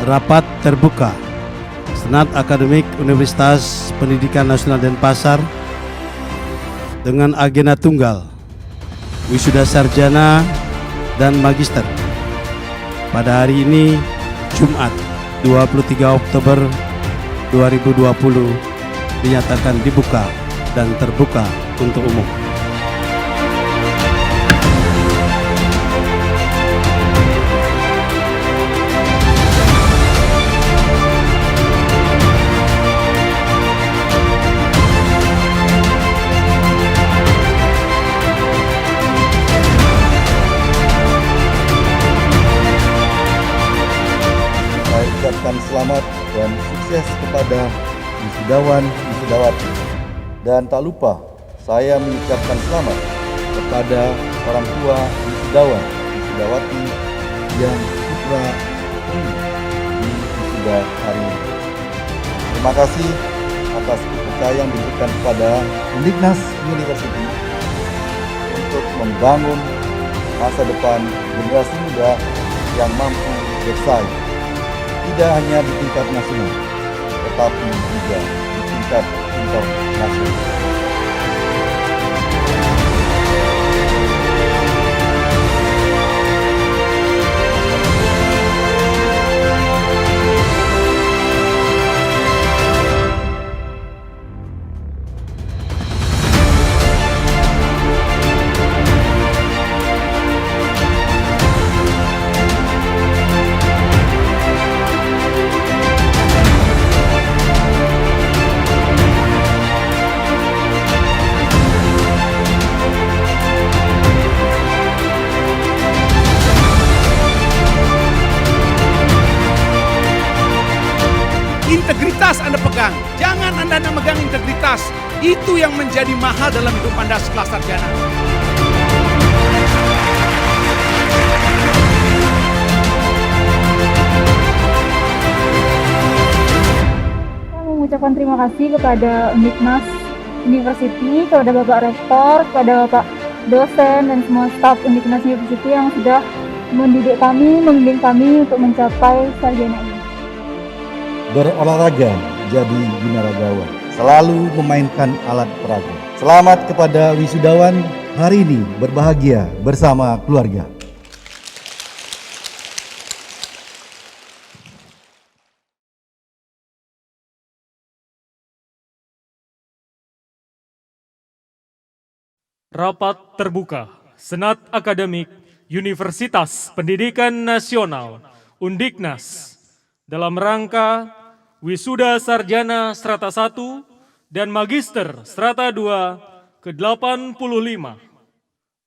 Rapat terbuka Senat Akademik Universitas Pendidikan Nasional Denpasar dengan agenda tunggal wisuda sarjana dan magister pada hari ini Jumat 23 Oktober 2020 dinyatakan dibuka dan terbuka untuk umum. Ucapkan selamat dan sukses kepada wisudawan wisudawati, dan tak lupa saya mengucapkan selamat kepada orang tua wisudawan wisudawati yang putra di wisuda hari ini. Terima kasih atas kepercayaan diberikan kepada Undiknas University untuk membangun masa depan generasi muda yang mampu bersaing, tidak hanya di tingkat nasional, tetapi juga di tingkat internasional. Integritas Anda pegang, jangan Anda memegang integritas. Itu yang menjadi mahal dalam hidup Anda setelah sarjana. Saya mengucapkan terima kasih kepada Undiknas University, kepada Bapak Rektor, kepada Bapak dosen dan semua staf Undiknas University yang sudah mendidik kami, membimbing kami untuk mencapai sarjana ini. Berolahraga jadi binaragawan, selalu memainkan alat peraga. Selamat kepada wisudawan hari ini, berbahagia bersama keluarga. Rapat terbuka Senat Akademik Universitas Pendidikan Nasional Undiknas dalam rangka wisuda sarjana strata 1 dan magister strata 2 ke-85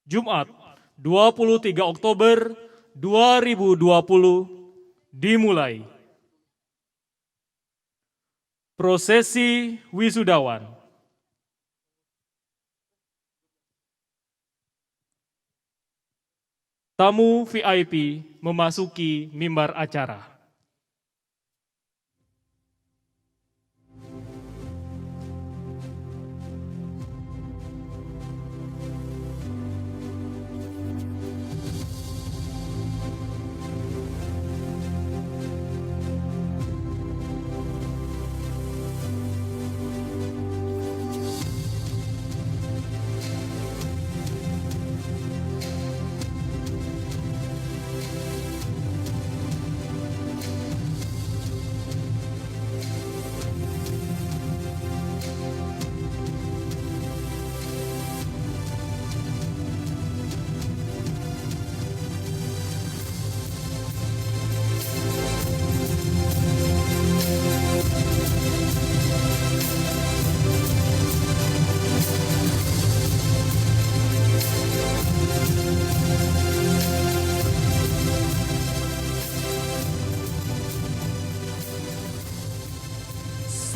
Jumat 23 Oktober 2020 dimulai. Prosesi wisudawan. Tamu VIP memasuki mimbar acara.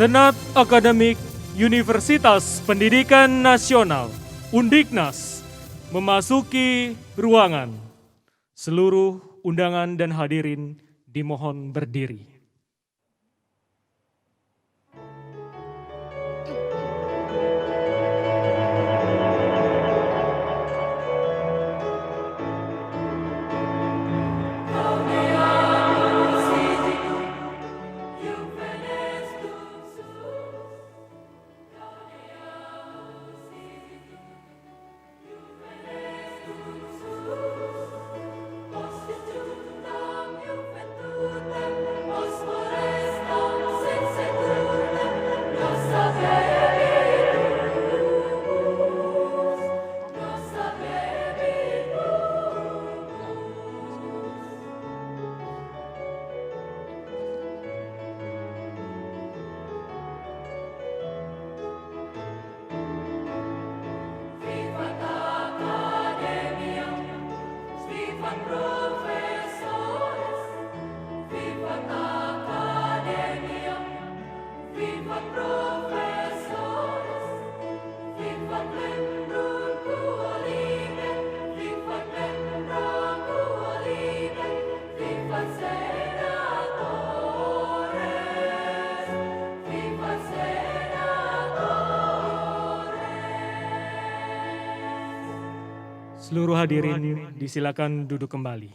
Senat Akademik Universitas Pendidikan Nasional Undiknas memasuki ruangan. Seluruh undangan dan hadirin dimohon berdiri. Seluruh hadirin disilakan duduk kembali.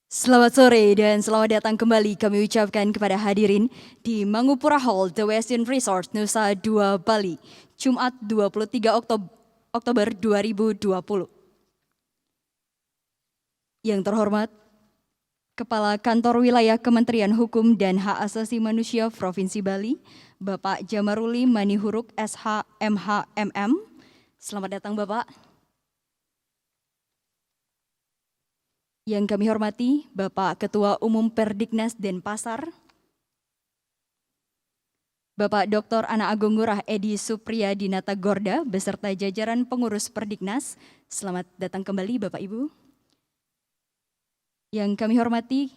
Selamat sore dan selamat datang kembali kami ucapkan kepada hadirin di Mangupura Hall The Westin Resort Nusa Dua Bali, Jumat 23 Oktober 2020. Yang terhormat, Kepala Kantor Wilayah Kementerian Hukum dan Hak Asasi Manusia Provinsi Bali, Bapak Jamaruli Manihuruk SH MH MM. Selamat datang Bapak. Yang kami hormati Bapak Ketua Umum Perdiknas Denpasar, Bapak Dr. Ana Agung Ngurah Edi Supriya Dinata Gorda beserta jajaran pengurus Perdiknas. Selamat datang kembali Bapak Ibu. Yang kami hormati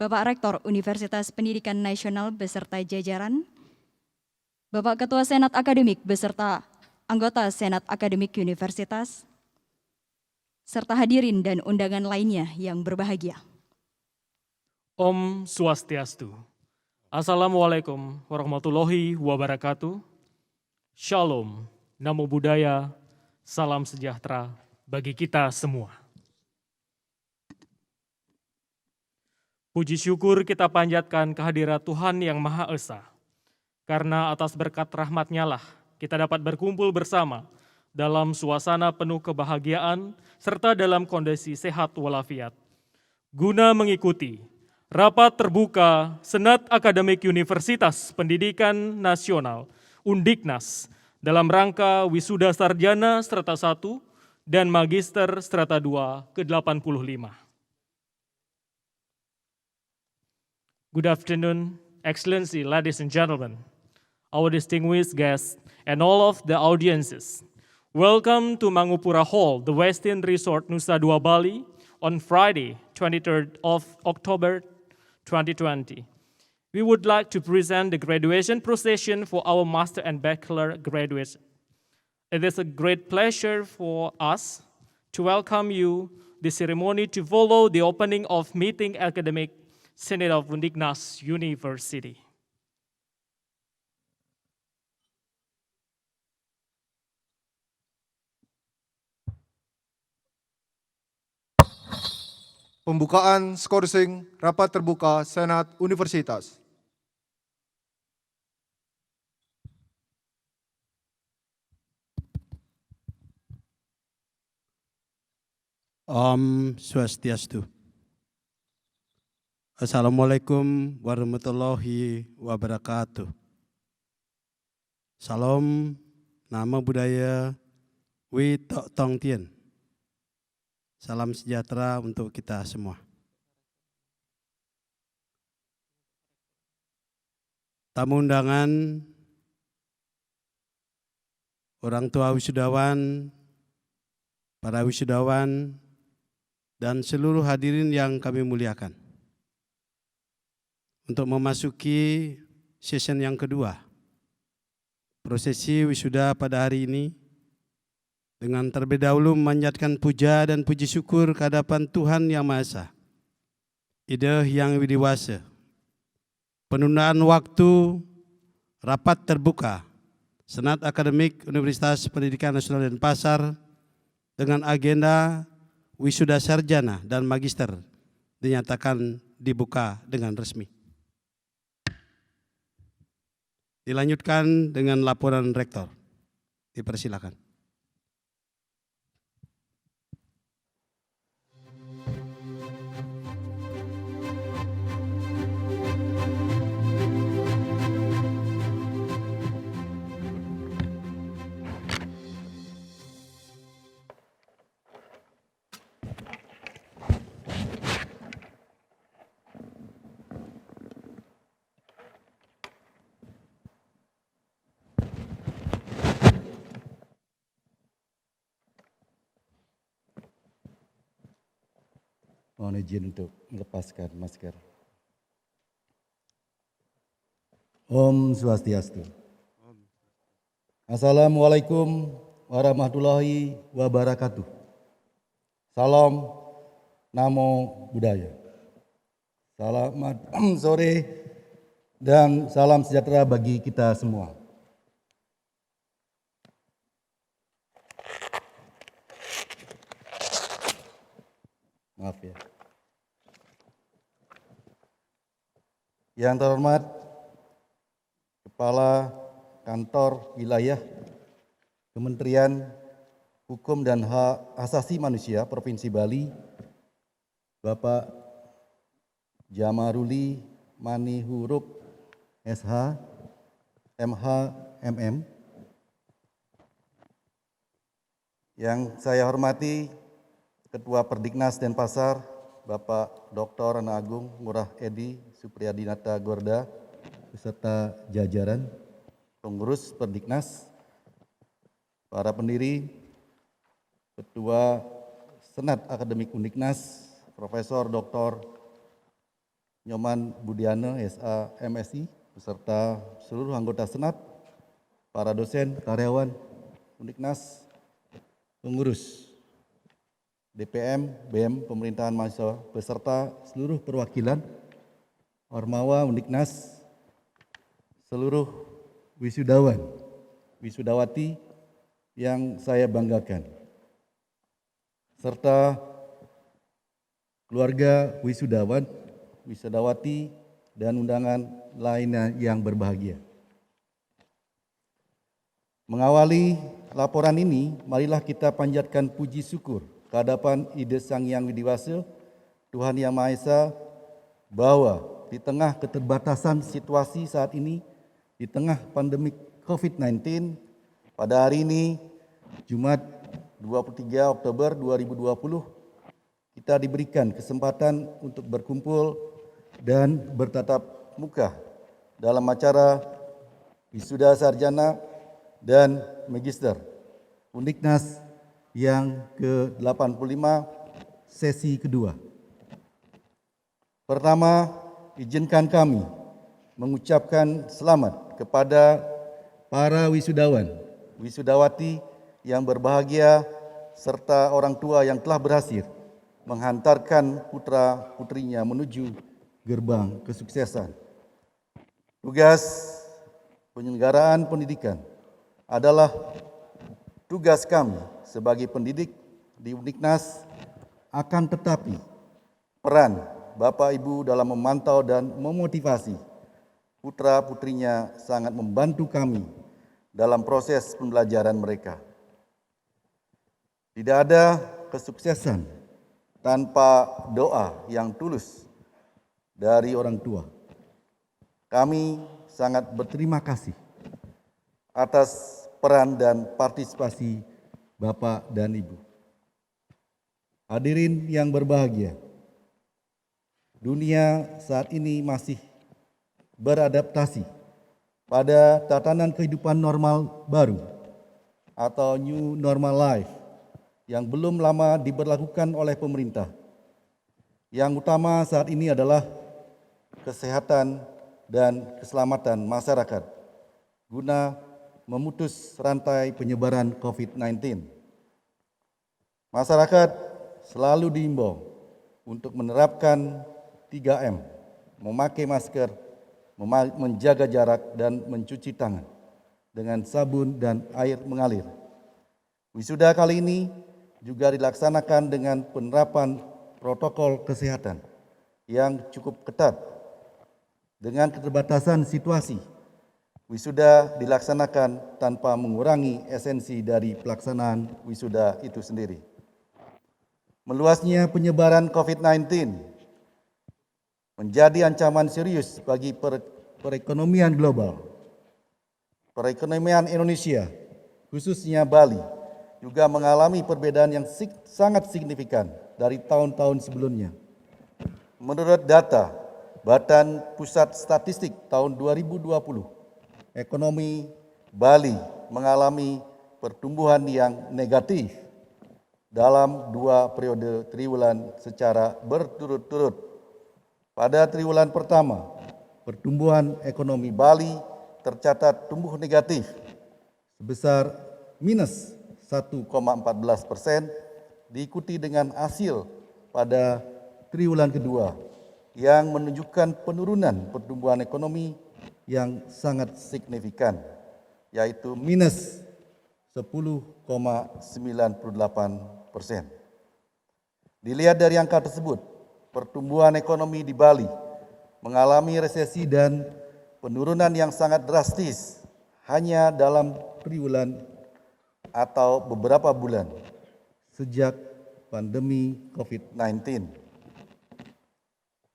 Bapak Rektor Universitas Pendidikan Nasional beserta jajaran, Bapak Ketua Senat Akademik beserta anggota Senat Akademik Universitas, serta hadirin dan undangan lainnya yang berbahagia. Om Swastiastu. Assalamualaikum warahmatullahi wabarakatuh. Shalom, Namo Buddhaya, salam sejahtera bagi kita semua. Puji syukur kita panjatkan kehadirat Tuhan Yang Maha Esa, karena atas berkat rahmat-Nya lah kita dapat berkumpul bersama dalam suasana penuh kebahagiaan serta dalam kondisi sehat walafiat, guna mengikuti rapat terbuka Senat Akademik Universitas Pendidikan Nasional Undiknas dalam rangka Wisuda Sarjana Strata 1 dan Magister Strata 2 ke-85. Good afternoon, Excellency, ladies and gentlemen, our distinguished guests, and all of the audiences. Welcome to Mangupura Hall, the Westin Resort Nusa Dua Bali on Friday, 23rd of October 2020. We would like to present the graduation procession for our master and bachelor graduates. It is a great pleasure for us to welcome you the ceremony to follow the opening of meeting academic Senate of Undiknas University. Pembukaan skorsing rapat terbuka Senat Universitas. Om Swastiastu. Assalamualaikum warahmatullahi wabarakatuh. Salam, Namo Buddhaya, Wi Tok Tong Tien. Salam sejahtera untuk kita semua. Tamu undangan, orang tua wisudawan, para wisudawan, dan seluruh hadirin yang kami muliakan. Untuk memasuki session yang kedua, prosesi wisuda pada hari ini, dengan terlebih dahulu memanjatkan puja dan puji syukur kehadapan Tuhan Yang Maha Esa, Ida Hyang Widiwasa, penundaan waktu rapat terbuka Senat Akademik Universitas Pendidikan Nasional Denpasar dengan agenda wisuda sarjana dan magister dinyatakan dibuka dengan resmi. Dilanjutkan dengan laporan rektor. Dipersilakan. Mohon izin untuk melepaskan masker. Om Swastiastu. Assalamualaikum warahmatullahi wabarakatuh. Salam, Namo Buddhaya. Selamat sore dan salam sejahtera bagi kita semua. Maaf ya. Yang terhormat Kepala Kantor Wilayah Kementerian Hukum dan Hak Asasi Manusia Provinsi Bali, Bapak Jamaruli Manihurup SH, MH, MM. Yang saya hormati Ketua Perdiknas Denpasar, Bapak Dr. Ana Agung Ngurah Edi Supriyadinata Gorda, beserta jajaran, pengurus Perdiknas, para pendiri, Ketua Senat Akademik Undiknas, Profesor Dr. Nyoman Budiana, SA, MSI, beserta seluruh anggota Senat, para dosen, karyawan Undiknas, pengurus DPM, BEM, Pemerintahan Mahasiswa, beserta seluruh perwakilan Ormawa Undiknas, seluruh wisudawan, wisudawati yang saya banggakan, serta keluarga wisudawan, wisudawati, dan undangan lainnya yang berbahagia. Mengawali laporan ini, marilah kita panjatkan puji syukur kehadapan Ide Sang Hyang Widiwasa, Tuhan Yang Maha Esa, bahwa di tengah keterbatasan situasi saat ini, di tengah pandemi COVID-19, pada hari ini, Jumat 23 Oktober 2020, kita diberikan kesempatan untuk berkumpul dan bertatap muka dalam acara wisuda sarjana dan magister Undiknas yang ke-85 sesi kedua. Pertama, izinkan kami mengucapkan selamat kepada para wisudawan, wisudawati yang berbahagia serta orang tua yang telah berhasil menghantarkan putra-putrinya menuju gerbang kesuksesan. Tugas penyelenggaraan pendidikan adalah tugas kami sebagai pendidik di Undiknas, akan tetapi peran Bapak Ibu dalam memantau dan memotivasi putra-putrinya sangat membantu kami dalam proses pembelajaran mereka. Tidak ada kesuksesan tanpa doa yang tulus dari orang tua. Kami sangat berterima kasih atas peran dan partisipasi Bapak dan Ibu. Hadirin yang berbahagia, dunia saat ini masih beradaptasi pada tatanan kehidupan normal baru atau new normal life yang belum lama diberlakukan oleh pemerintah. Yang utama saat ini adalah kesehatan dan keselamatan masyarakat guna memutus rantai penyebaran COVID-19. Masyarakat selalu diimbau untuk menerapkan 3M, memakai masker, menjaga jarak, dan mencuci tangan dengan sabun dan air mengalir. Wisuda kali ini juga dilaksanakan dengan penerapan protokol kesehatan yang cukup ketat. Dengan keterbatasan situasi, wisuda dilaksanakan tanpa mengurangi esensi dari pelaksanaan wisuda itu sendiri. Meluasnya penyebaran COVID-19 menjadi ancaman serius bagi perekonomian global. Perekonomian Indonesia, khususnya Bali, juga mengalami perbedaan yang sangat signifikan dari tahun-tahun sebelumnya. Menurut data Badan Pusat Statistik tahun 2020, ekonomi Bali mengalami pertumbuhan yang negatif dalam 2 periode triwulan secara berturut-turut. Pada triwulan pertama, pertumbuhan ekonomi Bali tercatat tumbuh negatif sebesar minus 1,14%, diikuti dengan hasil pada triwulan kedua yang menunjukkan penurunan pertumbuhan ekonomi yang sangat signifikan, yaitu minus 10,98%. Dilihat dari angka tersebut, pertumbuhan ekonomi di Bali mengalami resesi dan penurunan yang sangat drastis hanya dalam triwulan atau beberapa bulan sejak pandemi COVID-19.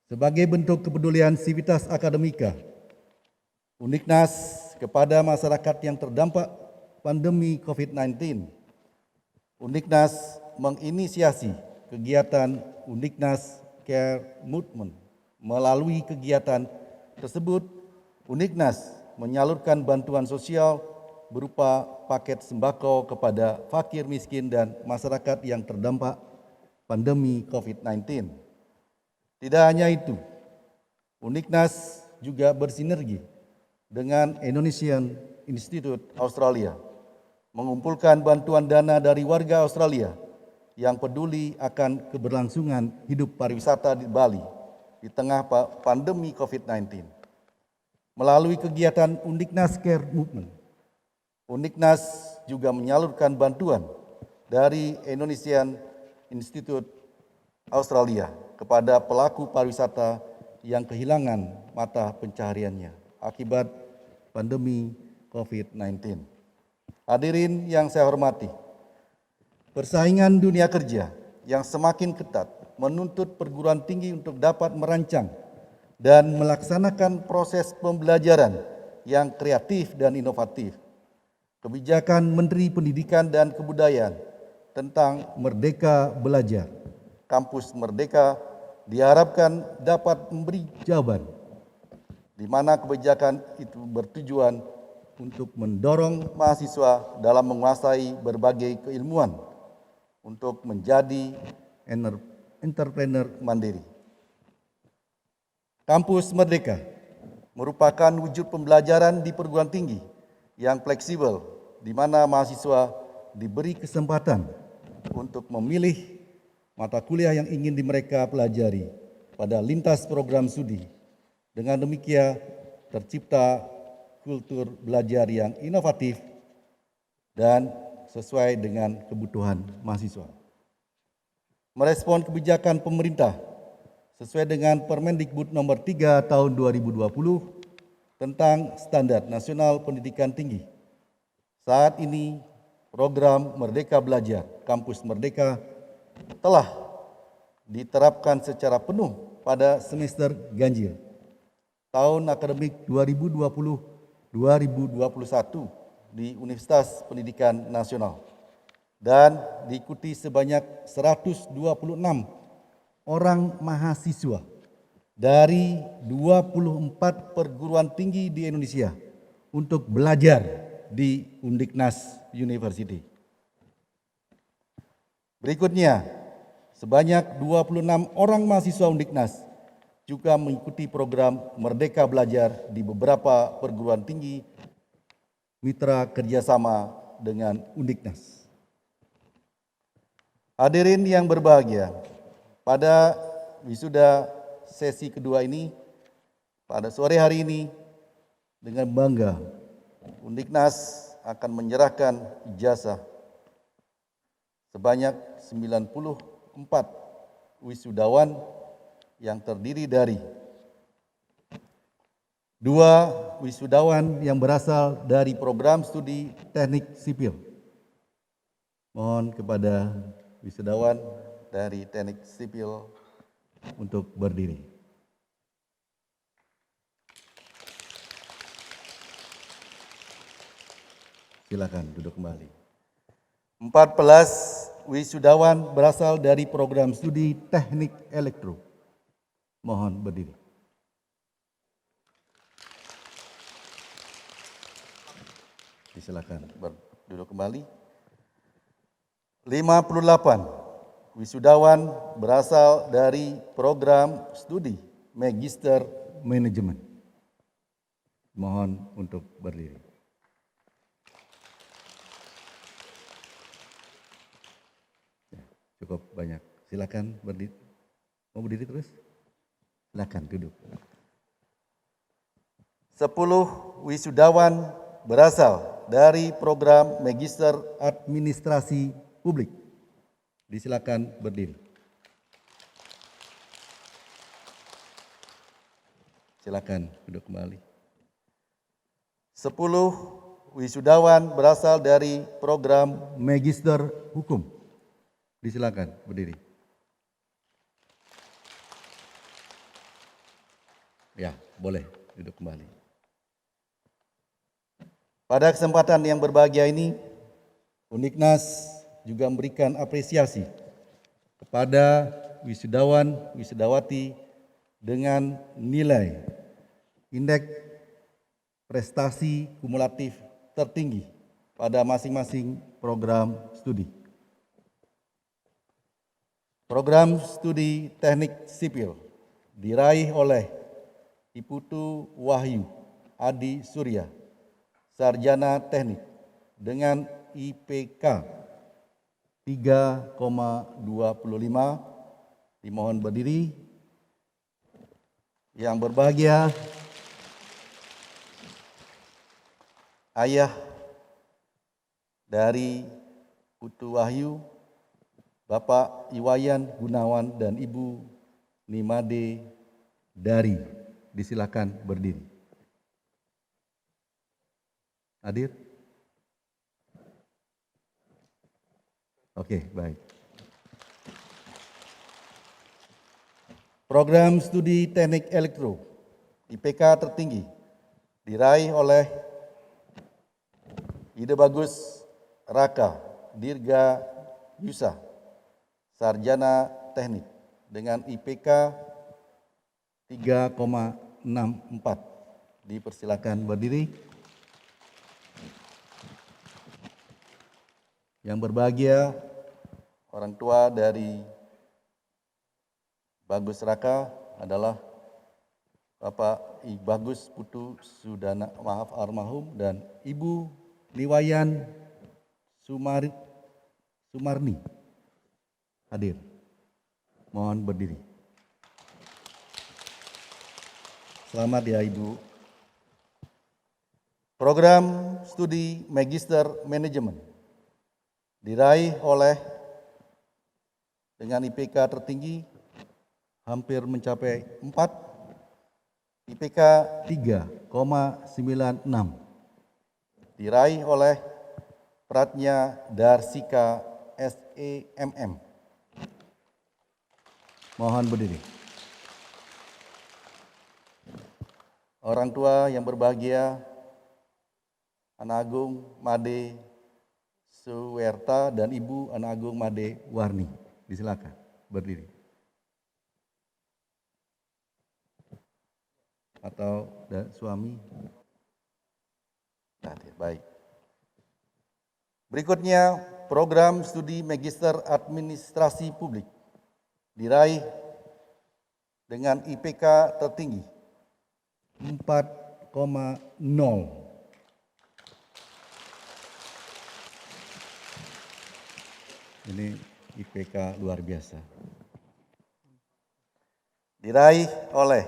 Sebagai bentuk kepedulian Civitas Academica, Uniknas kepada masyarakat yang terdampak pandemi COVID-19, Uniknas menginisiasi kegiatan Uniknas Care Movement. Melalui kegiatan tersebut, Uniknas menyalurkan bantuan sosial berupa paket sembako kepada fakir miskin dan masyarakat yang terdampak pandemi COVID-19. Tidak hanya itu, Uniknas juga bersinergi dengan Indonesian Institute Australia, mengumpulkan bantuan dana dari warga Australia yang peduli akan keberlangsungan hidup pariwisata di Bali di tengah pandemi COVID-19. Melalui kegiatan Uniknas Care Movement, Uniknas juga menyalurkan bantuan dari Indonesian Institute Australia kepada pelaku pariwisata yang kehilangan mata pencahariannya akibat pandemi COVID-19. Hadirin yang saya hormati, persaingan dunia kerja yang semakin ketat menuntut perguruan tinggi untuk dapat merancang dan melaksanakan proses pembelajaran yang kreatif dan inovatif. Kebijakan Menteri Pendidikan dan Kebudayaan tentang Merdeka Belajar, Kampus Merdeka diharapkan dapat memberi jawaban di mana kebijakan itu bertujuan untuk mendorong mahasiswa dalam menguasai berbagai keilmuan untuk menjadi entrepreneur mandiri. Kampus Merdeka merupakan wujud pembelajaran di perguruan tinggi yang fleksibel, di mana mahasiswa diberi kesempatan untuk memilih mata kuliah yang ingin mereka pelajari pada lintas program studi. Dengan demikian tercipta kultur belajar yang inovatif dan sesuai dengan kebutuhan mahasiswa. Merespon kebijakan pemerintah sesuai dengan Permendikbud nomor 3 tahun 2020 tentang Standar Nasional Pendidikan Tinggi. Saat ini program Merdeka Belajar, Kampus Merdeka telah diterapkan secara penuh pada semester ganjil tahun akademik 2020-2021 di Universitas Pendidikan Nasional dan diikuti sebanyak 126 orang mahasiswa dari 24 perguruan tinggi di Indonesia untuk belajar di Undiknas University. Berikutnya, sebanyak 26 orang mahasiswa Undiknas juga mengikuti program Merdeka Belajar di beberapa perguruan tinggi mitra kerjasama dengan Undiknas. Hadirin yang berbahagia, pada wisuda sesi kedua ini, pada sore hari ini, dengan bangga, Undiknas akan menyerahkan ijazah sebanyak 94 wisudawan yang terdiri dari 2 wisudawan yang berasal dari program studi teknik sipil. Mohon kepada wisudawan dari teknik sipil untuk berdiri. Silakan duduk kembali. 14 wisudawan berasal dari program studi teknik elektro. Mohon berdiri. Silakan duduk kembali. 58 wisudawan berasal dari program studi Magister Manajemen. Mohon untuk berdiri. Cukup banyak. Silakan berdiri. Mau berdiri terus? Silakan duduk. 10 wisudawan berasal dari program Magister Administrasi Publik. Disilakan berdiri. Silakan duduk kembali. 10 wisudawan berasal dari program Magister Hukum. Disilakan berdiri. Ya, boleh duduk kembali. Pada kesempatan yang berbahagia ini, Uniknas juga memberikan apresiasi kepada wisudawan, wisudawati dengan nilai indeks prestasi kumulatif tertinggi pada masing-masing program studi. Program studi Teknik Sipil diraih oleh Iputu Wahyu Adi Surya, Sarjana Teknik dengan IPK 3,25. Dimohon berdiri. Yang berbahagia ayah dari Putu Wahyu, Bapak Iwayan Gunawan dan Ibu Nimade Dari. Disilakan berdiri. Hadir? Oke, baik. Program studi Teknik Elektro, IPK tertinggi, diraih oleh Ide Bagus Raka Dirga Yusa, Sarjana Teknik dengan IPK 3,64. Dipersilakan berdiri. Yang berbahagia orang tua dari Bagus Raka adalah Bapak I Bagus Putu Sudana, maaf almarhum, dan Ibu Liwayan Sumarni. Hadir. Mohon berdiri. Selamat ya Ibu. Program studi Magister Manajemen diraih oleh dengan IPK tertinggi hampir mencapai 4, IPK 3,96. Diraih oleh Pratnya Darsika SEMM. Mohon berdiri. Orang tua yang berbahagia, Anak Agung Made Suwerta dan Ibu Anak Agung Made Warni. Disilakan berdiri. Atau suami? Baik. Berikutnya, program studi Magister Administrasi Publik diraih dengan IPK tertinggi 4,0. Ini IPK luar biasa. Diraih oleh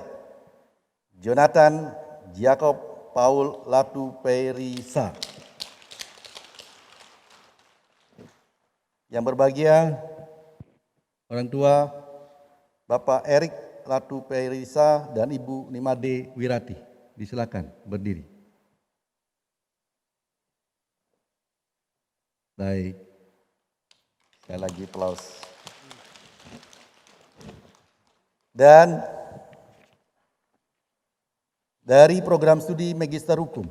Jonathan Jacob Paul Latu Perisa. Yang berbahagia orang tua Bapak Erik Latu Perisa dan Ibu Nimade Wirati. Disilakan berdiri. Baik. Sekali lagi aplaus. Dan dari program studi Magister Hukum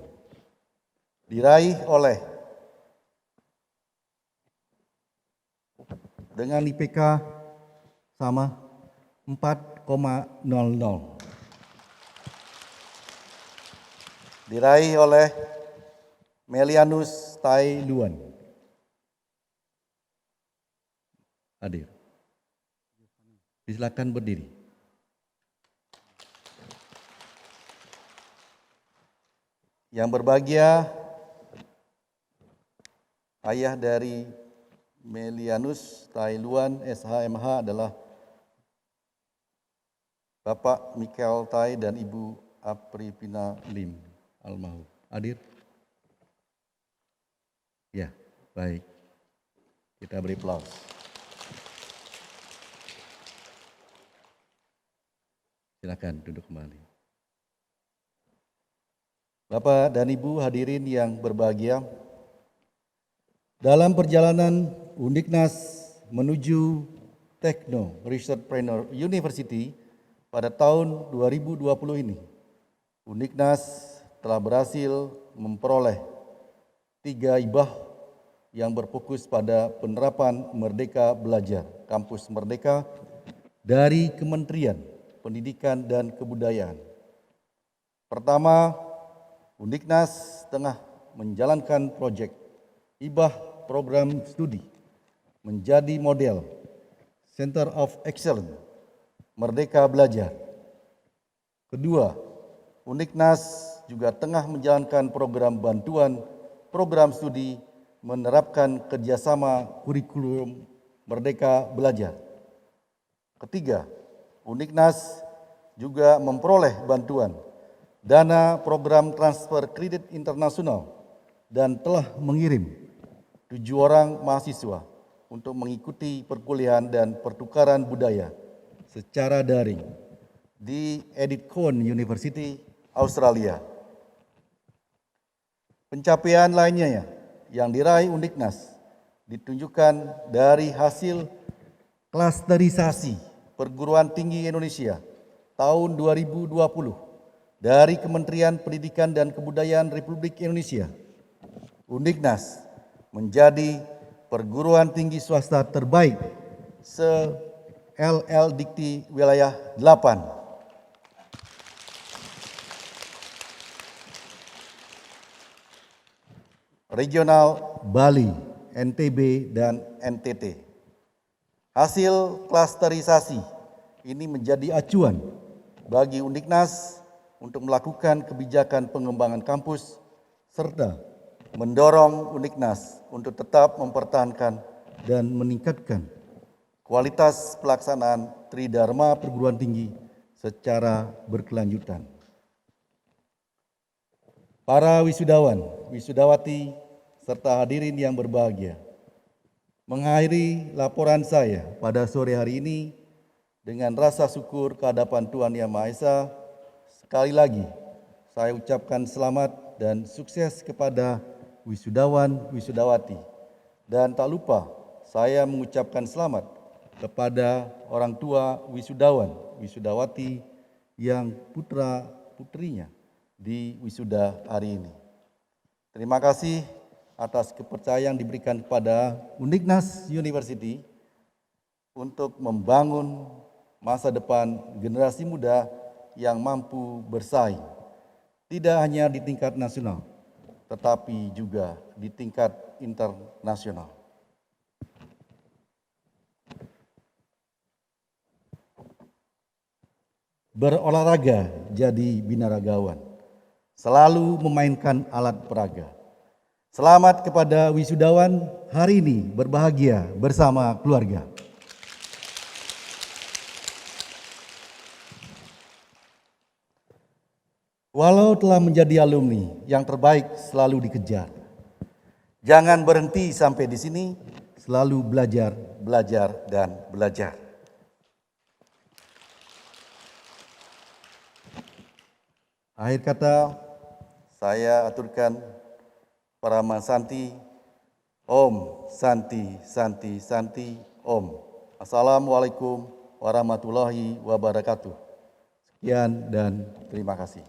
diraih oleh dengan IPK sama 4,00. Diraih oleh Melianus Tailuan. Hadir. Silakan berdiri. Yang berbahagia ayah dari Melianus Tailuan SHMH adalah Bapak Michael Tai dan Ibu Apripina Lim almarhum. Hadir? Ya, baik. Kita beri aplaus. Silakan duduk kembali. Bapak dan Ibu hadirin yang berbahagia, dalam perjalanan Undiknas menuju Techno Researchpreneur University pada tahun 2020 ini, Undiknas telah berhasil memperoleh 3 hibah yang berfokus pada penerapan Merdeka Belajar, Kampus Merdeka dari Kementerian Pendidikan dan Kebudayaan. Pertama, Undiknas tengah menjalankan proyek hibah program studi menjadi model Center of Excellence Merdeka Belajar. Kedua, Undiknas juga tengah menjalankan program bantuan program studi menerapkan kerjasama kurikulum Merdeka Belajar. Ketiga, Undiknas juga memperoleh bantuan dana program transfer kredit internasional dan telah mengirim 7 orang mahasiswa untuk mengikuti perkuliahan dan pertukaran budaya secara daring di Edith Cowan University, Australia. Pencapaian lainnya yang diraih Undiknas ditunjukkan dari hasil klasterisasi perguruan tinggi Indonesia tahun 2020 dari Kementerian Pendidikan dan Kebudayaan Republik Indonesia. Undiknas menjadi perguruan tinggi swasta terbaik se-LL Dikti Wilayah 8. Regional Bali, NTB, dan NTT. Hasil klasterisasi ini menjadi acuan bagi Undiknas untuk melakukan kebijakan pengembangan kampus serta mendorong Undiknas untuk tetap mempertahankan dan meningkatkan kualitas pelaksanaan Tridharma perguruan tinggi secara berkelanjutan. Para wisudawan, wisudawati, serta hadirin yang berbahagia, mengakhiri laporan saya pada sore hari ini dengan rasa syukur kehadapan Tuhan Yang Maha Esa. Sekali lagi, saya ucapkan selamat dan sukses kepada wisudawan, wisudawati. Dan tak lupa, saya mengucapkan selamat kepada orang tua wisudawan, wisudawati yang putra-putrinya di wisuda hari ini. Terima kasih atas kepercayaan diberikan kepada Undiknas University untuk membangun masa depan generasi muda yang mampu bersaing, tidak hanya di tingkat nasional, tetapi juga di tingkat internasional. Berolahraga jadi binaragawan, selalu memainkan alat peraga. Selamat kepada wisudawan hari ini berbahagia bersama keluarga. Walau telah menjadi alumni, yang terbaik selalu dikejar. Jangan berhenti sampai di sini, selalu belajar, belajar, dan belajar. Akhir kata, saya aturkan Parama Santi, Om Santi, Santi, Santi, Om. Assalamualaikum warahmatullahi wabarakatuh. Sekian dan terima kasih.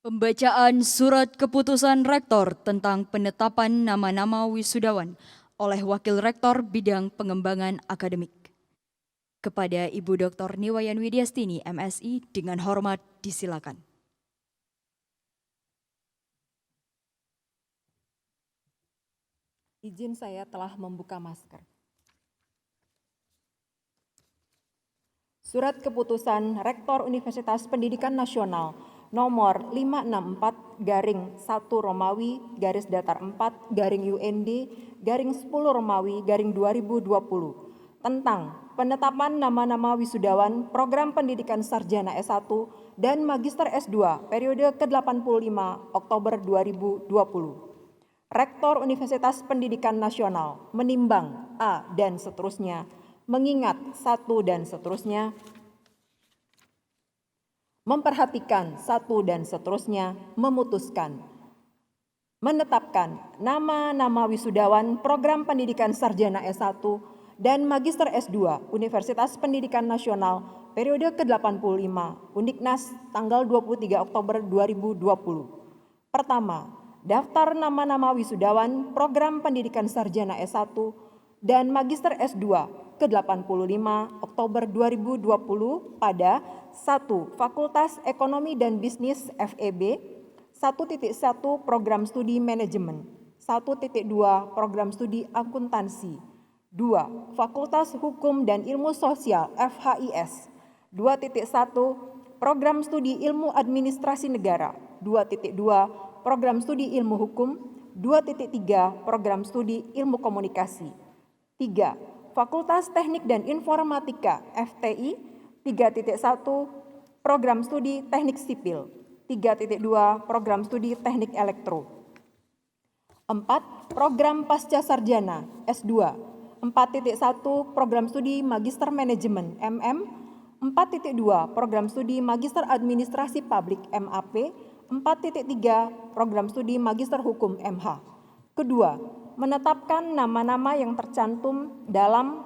Pembacaan surat keputusan Rektor tentang penetapan nama-nama wisudawan oleh Wakil Rektor Bidang Pengembangan Akademik. Kepada Ibu Dr. Niwayan Widyastini, MSI, dengan hormat disilakan. Izin saya telah membuka masker. Surat Keputusan Rektor Universitas Pendidikan Nasional nomor 564/1 Romawi /UND/10 Romawi /2020 tentang penetapan nama-nama wisudawan program pendidikan sarjana S1 dan magister S2 periode ke-85 Oktober 2020. Rektor Universitas Pendidikan Nasional menimbang A dan seterusnya, mengingat 1 dan seterusnya, memperhatikan 1 dan seterusnya, memutuskan, menetapkan nama-nama wisudawan program pendidikan sarjana S1 dan magister S2 Universitas Pendidikan Nasional periode ke-85 Undiknas tanggal 23 Oktober 2020. Pertama, daftar nama-nama wisudawan program pendidikan sarjana S1 dan magister S2 ke-85 Oktober 2020 pada 1. Fakultas Ekonomi dan Bisnis FEB, 1.1 Program Studi Manajemen, 1.2 Program Studi Akuntansi, 2. Fakultas Hukum dan Ilmu Sosial FHIS, 2.1 Program Studi Ilmu Administrasi Negara, 2.2 Program Studi Ilmu Hukum, 2.3 Program Studi Ilmu Komunikasi, 3. Fakultas Teknik dan Informatika FTI, 3.1 Program Studi Teknik Sipil, 3.2 Program Studi Teknik Elektro, 4. Program Pasca Sarjana S2, 4.1 Program Studi Magister Manajemen MM, 4.2 Program Studi Magister Administrasi Publik MAP, 4.3 Program Studi Magister Hukum MH. Kedua, menetapkan nama-nama yang tercantum dalam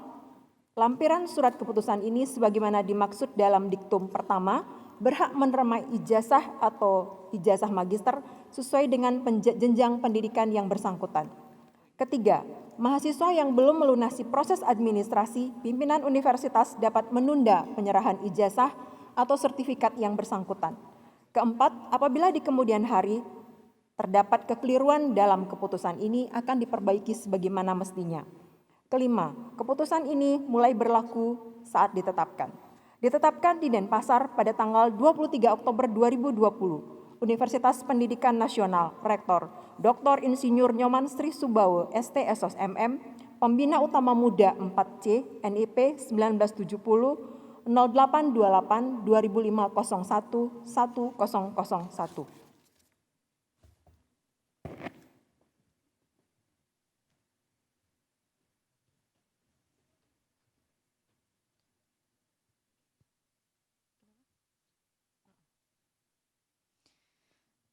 lampiran surat keputusan ini sebagaimana dimaksud dalam diktum pertama, berhak menerima ijazah atau ijazah magister sesuai dengan jenjang pendidikan yang bersangkutan. Ketiga, mahasiswa yang belum melunasi proses administrasi, pimpinan universitas dapat menunda penyerahan ijazah atau sertifikat yang bersangkutan. Keempat, apabila di kemudian hari terdapat kekeliruan dalam keputusan ini akan diperbaiki sebagaimana mestinya. Kelima, keputusan ini mulai berlaku saat ditetapkan. Ditetapkan di Denpasar pada tanggal 23 Oktober 2020. Universitas Pendidikan Nasional, Rektor Dr. Insinyur Nyoman Sri Subawo, ST SOS MM, Pembina Utama Muda 4C, NIP 1970, 0828 2501 1001.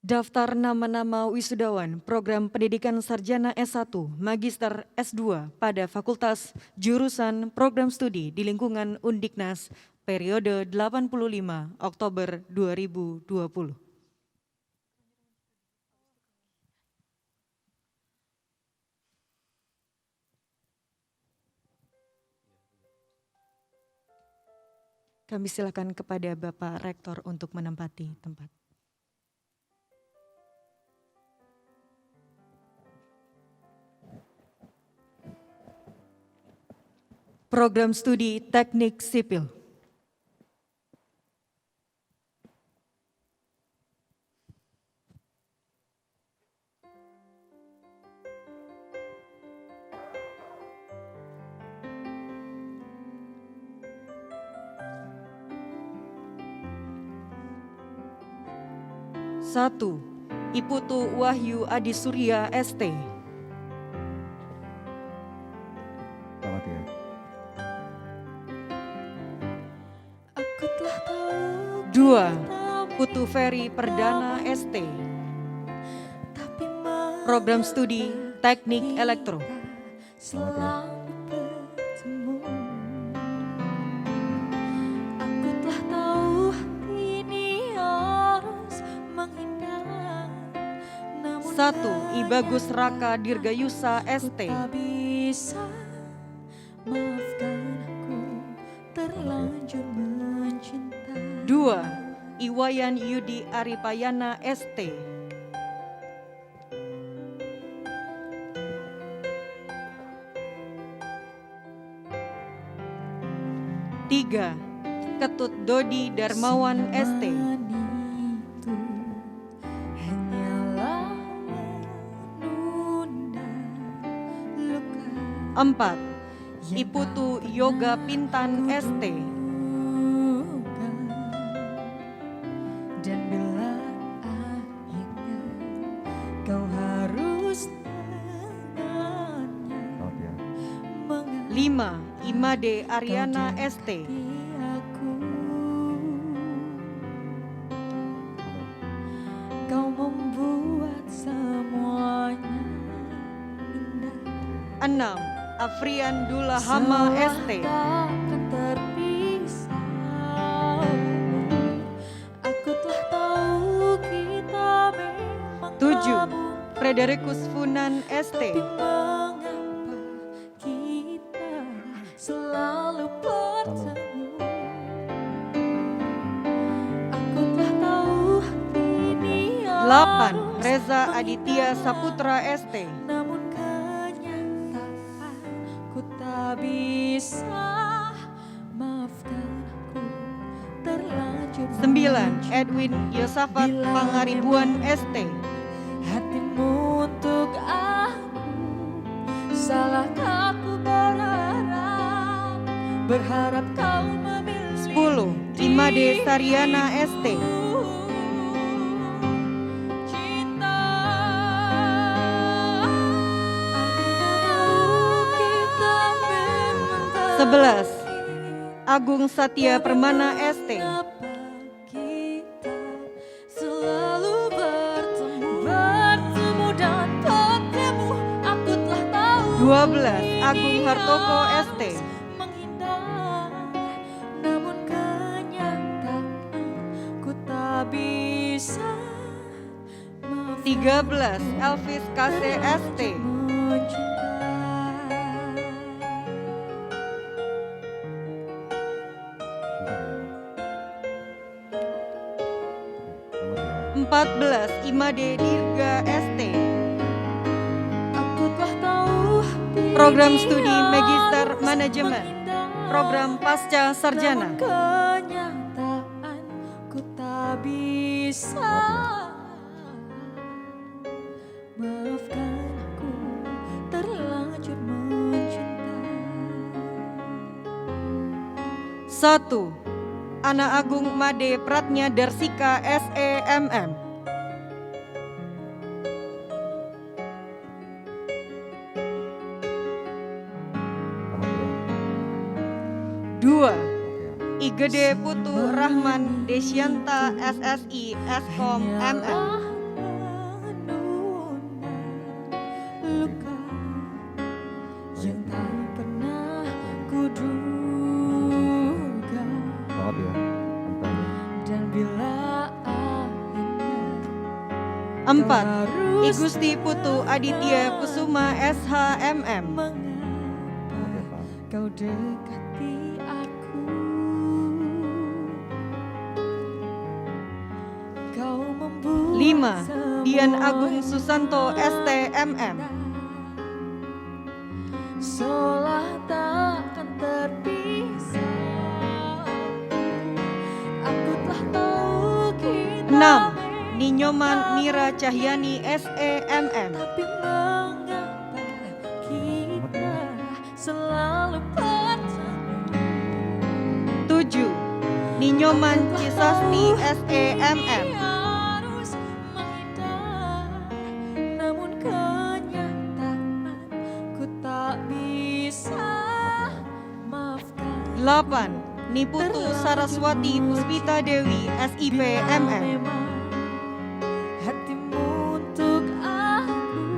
Daftar nama-nama wisudawan program pendidikan sarjana S1, magister S2 pada Fakultas Jurusan Program Studi di lingkungan Undiknas periode 85 Oktober 2020. Kami silakan kepada Bapak Rektor untuk menempati tempat. Program Studi Teknik Sipil. Satu, Iputu Wahyu Adi Surya ST. Selamat ya. Dua, Putu Ferry Perdana ST. Program Studi Teknik Elektro. Selamat ya. Satu, I Bagus Raka Dirgayusa ST. terlanjur mencinta. 2. Iwayan Yudi Aripayana ST. 3. Ketut Dodi Darmawan ST. 4. Iputu Yoga Pintan ST. Dan bila akhirnya kau harus dengannya, 5. Imade Ariana ST. Kau membuat semuanya indah. 6. Afrian Dulahama ST. Takkan terpisah. Aku telah tahu kita memang 7. Frederikus Funan ST. mengapa kita selalu bertemu. Aku telah tahu ini 8. Reza Aditya Saputra ST. namun kenyataan ku tak bisa. Maafkan aku terlanjur 9. Edwin Yosafat Pangaribuan ST. hatimu untuk aku. Salahkah aku berharap kau memilih 10. Imade Sariana ST. cinta. Kita memang 11. Agung Satya Permana ST. kita selalu bertemu dan bertemu. Aku telah tahu 12. Agung Hartoko ST. menghindar, namun kenyataan ku tak bisa. 13. Elvis KC ST. Mencinta. 14. Imade Dirga ST. Aku telah tahu Program Studi Magister Manajemen. Program Pasca Sarjana. kenyataan ku tak bisa. Maafkan aku terlanjur mencinta. 1. Ana Agung Made Pratnya Darsika SEMM. 2. Igede Putu Rahman Desyanta SSI Eskom MM. Luka yang tak pernah kuduga. Dan bila akhirnya 4. I Gusti Putu Aditya Kusuma SHMM. mengapa kau dekati aku. Kau membuat 5. Dian Agung Susanto STMM. seolah takkan terpisah. Aku telah tahu kita 6. Ninyoman Mira Cahyani SEMM. tapi mengapa kita selalu bertemu. 7. Ninyoman Cisasti SEMM. Harus menghindar, namun kenyataan ku tak bisa. Maafkan 8. Niputu Saraswati Puspita Dewi SIP MM. hatimu untuk aku.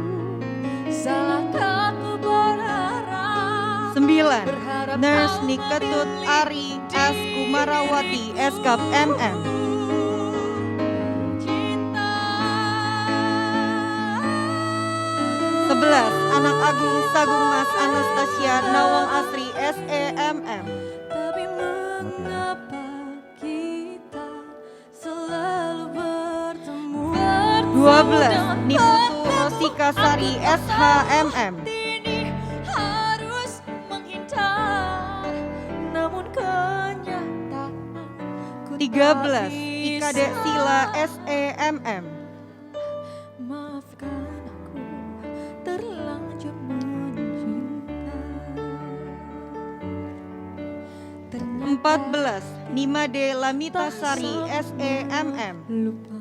Salahkah ku berharap 9. Nurse Niketut Ari S. Kumarawati Eskap MM. cinta. 11. Anak Agung Sagung Mas Anastasia Nawang Asri SEMM. Tapi 12 Niputu Rosika Sari SHMM. 13 Ikadek Sila SEMM. Maafkan aku terlanjur mencinta. 14 Nimade Lamita Sari SEMM. Lupa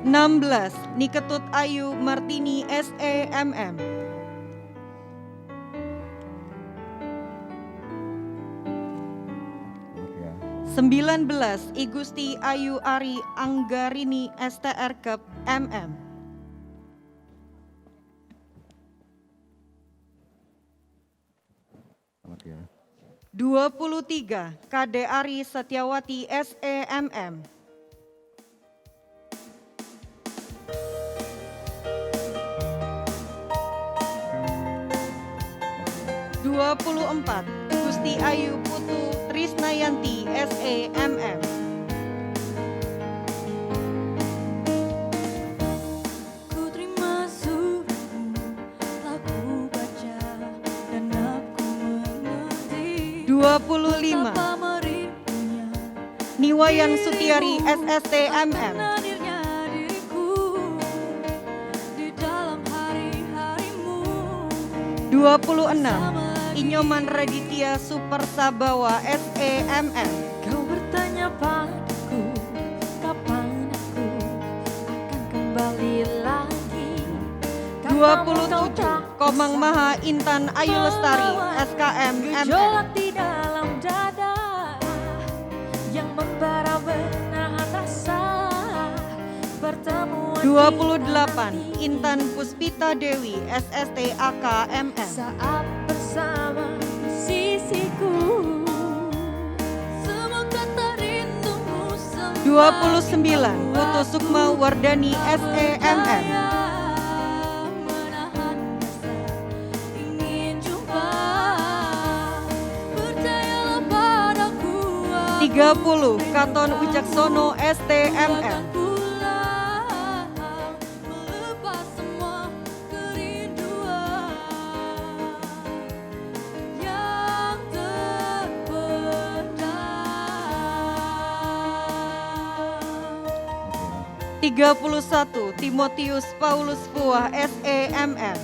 16 Niketut Ayu Martini SEMM. 19 Igusti Ayu Ari Anggarini STR Kep MM. 23 Kade Ari Setiawati SEMM. 24 Gusti Ayu Putu Trisnayanti SEMM. 25 Niwayan Sutiari SSTMM. 26 Inyoman Raditya Supersabawa SEMM. Kau bertanya padaku kapan aku akan kembali lagi. 27 Komang Maha Intan Ayu Lestari SKM MM. Gejolak di dalam dada yang membara menahan rasa. Pertemuan 28 Intan Puspita Dewi SST AKMM. saat bersama sisiku. Semoga terindumu semua. 29 Putu Sukma Wardani SEMM. 30 Katon Wijaksono STMM. 31 Timotius Paulus Puah SEMM.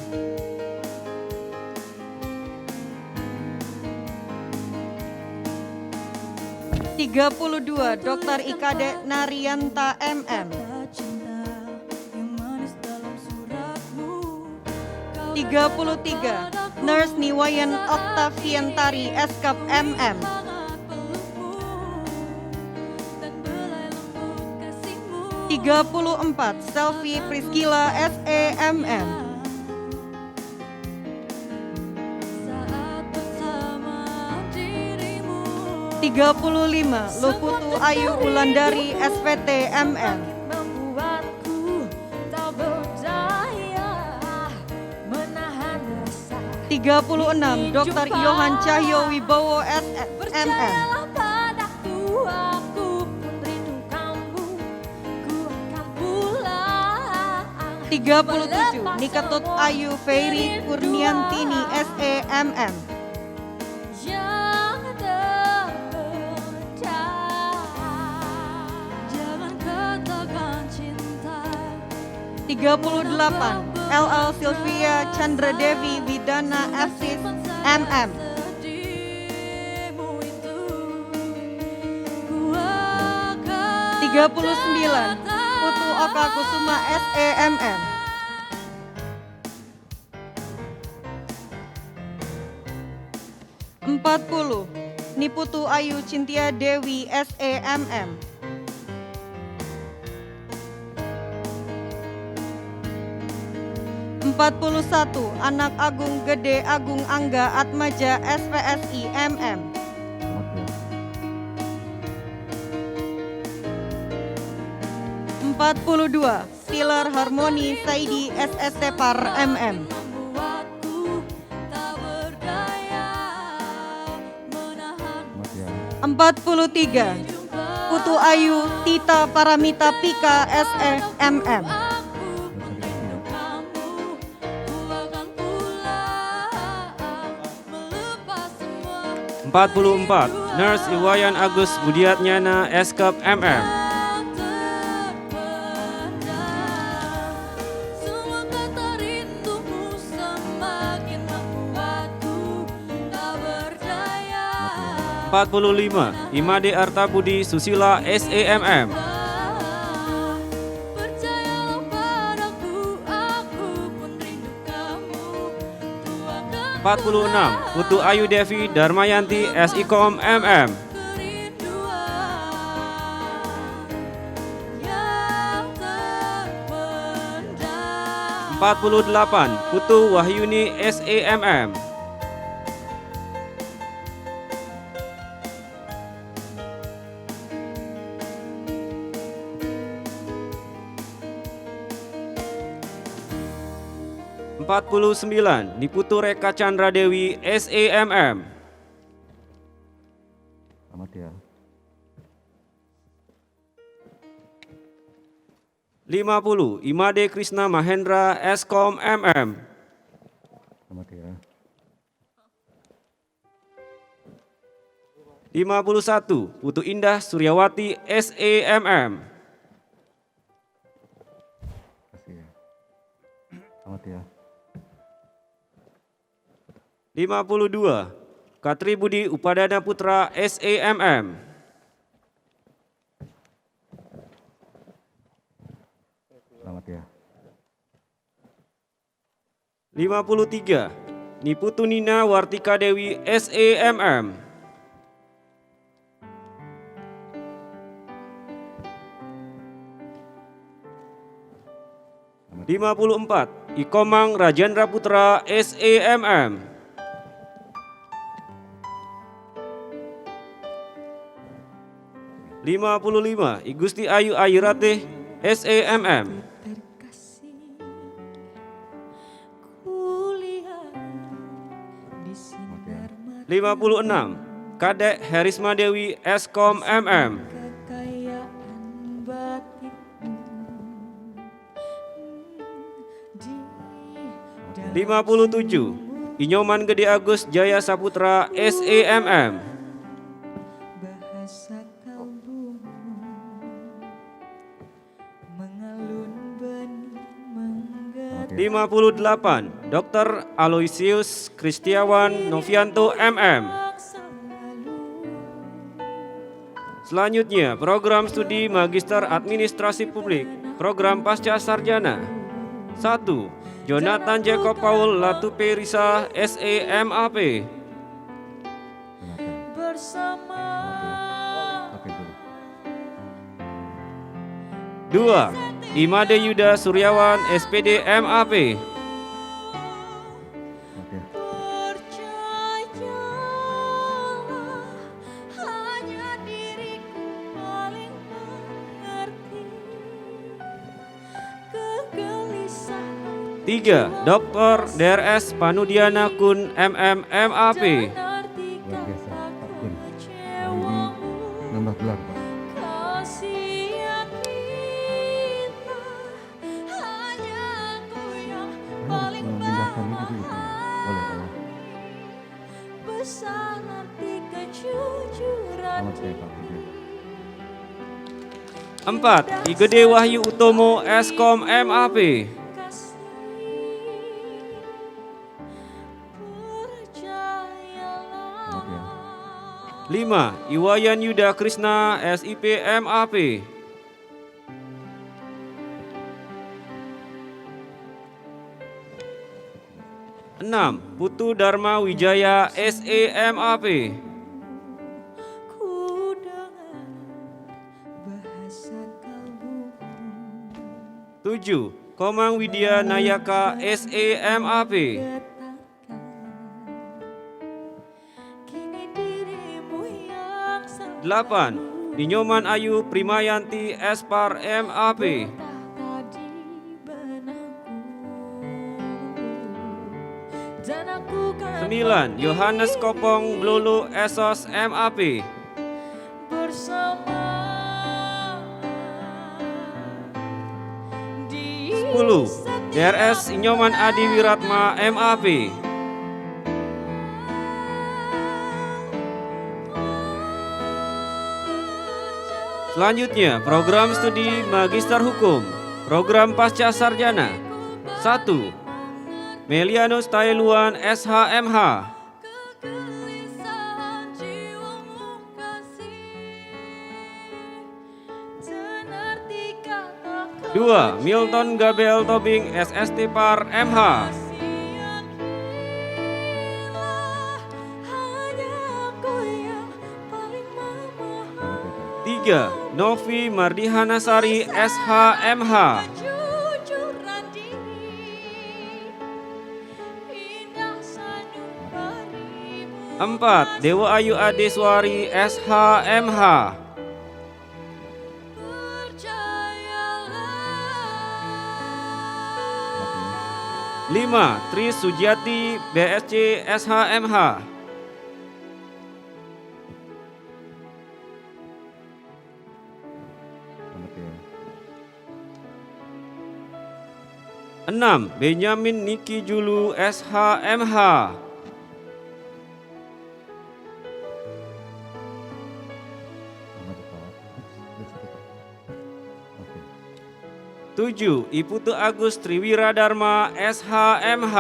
32 Dr. Ikade Narianta MM. 33 Nurse Niwayan Octaviantari Eskap MM. 34 Selfie Priscilla SEMM. 35 Luputu Ayu Wulandari SPT MM. 36 Dr. Yohan Cahyo Wibowo SMM. 37 Niketut Ayu Ferry Kurniantini SEMM. 38 LL Sylvia Chandra Devi Widana FSIS MM. 39 Putu Oka Kusuma SEMM. 40 Niputu Ayu Cintia Dewi SEMM. 41 Anak Agung Gede Agung Angga Atmaja SPSI MM. 42 Pilar Harmoni Saidi SST Par MM. 43 43, Putu Ayu Tita Paramita Pika SEMM. 44, Nurse Iwayan Agus Budiatnyana Eskap MM. 45, Imade Artabudi Susila SEMM. 46, Putu Ayu Devi Darmayanti SIKOM MM. 48, Putu Wahyuni SEMM. 49, Niputu Reka Chandra Dewi SEMM. Selamat ya. 50, Imade Krishna Mahendra Eskom MM. Selamat ya. 51, Putu Indah Suryawati SEMM. Kasih ya. Selamat ya. 52, Katri Budi Upadana Putra SEMM. 53, Niputu Nina Wartika Dewi SEMM. 54, Ikomang Rajendra Putra SEMM. 55, Igusti Ayu Ayirate SEMM. 56, Kadek Herisma Dewi Eskom MM. 57, Inyoman Gede Agus Jaya Saputra SEMM. 58, Dr. Aloysius Kristiawan Novianto MM. Selanjutnya, program studi Magister Administrasi Publik, program Pasca Sarjana. 1, Jonathan Jacob Paul Latupe Risa SEMAP. 2, Imade Yuda Suryawan SPD MAP. 3, Dr. DRS Panudiana Kun MM MAP. Luar biasa, Pak Kun. Hari ini nambah gelar, Pak. 4, Igede Wahyu Utomo Eskom MAP. 5, Iwayan Yuda Krishna SIP MAP. 6, Putu Dharma Wijaya SEMAP. 7, Komang Widya Nayaka SEMAP. 8, Inyoman Ayu Primayanti Espar MAP. 9, Yohanes Kopong Blulu Esos MAP. 10. DRS Inyoman Adi Wiratma MAP. Selanjutnya, program studi Magister Hukum, program Pasca Sarjana. 1. Melianus Tailuan SHMH. 2. Milton Gabriel Tobing SST Par MH. 3. Novi Mardihanasari SHMH. 4. Dewa Ayu Adeswari SHMH. 5. Tri Sujiati BSC SHMH. 6. Benyamin Niki Julu SHMH. 7. Iputu Agus Triwiradharma SHMH.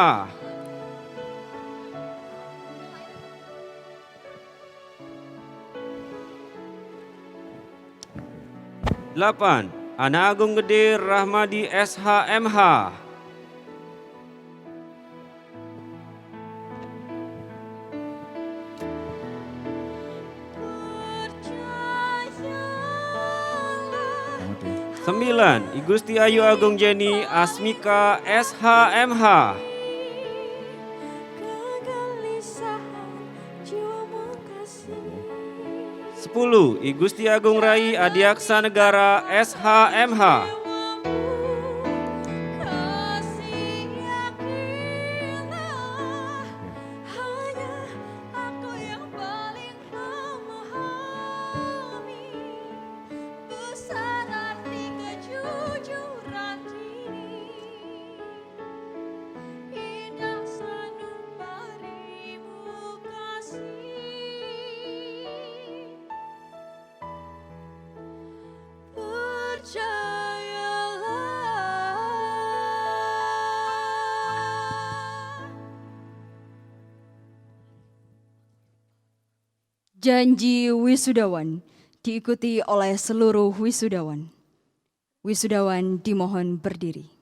8. Ana Agung Gede Rahmadi SHMH. 9. Igusti Ayu Agung Jenny Asmika SHMH. 10. Igusti Agung Rai Adiaksa Negara SHMH. 'Janji Wisudawan' diikuti oleh seluruh wisudawan. Wisudawan dimohon berdiri.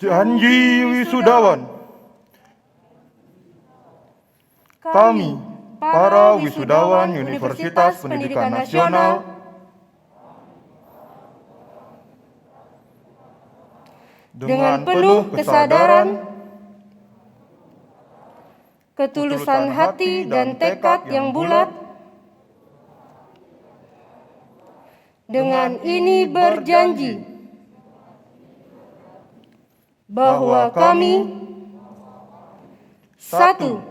Janji wisudawan. Kami, para wisudawan Universitas Pendidikan Nasional, dengan penuh kesadaran ketulusan hati dan tekad yang bulat. Dengan ini berjanji bahwa kami 1.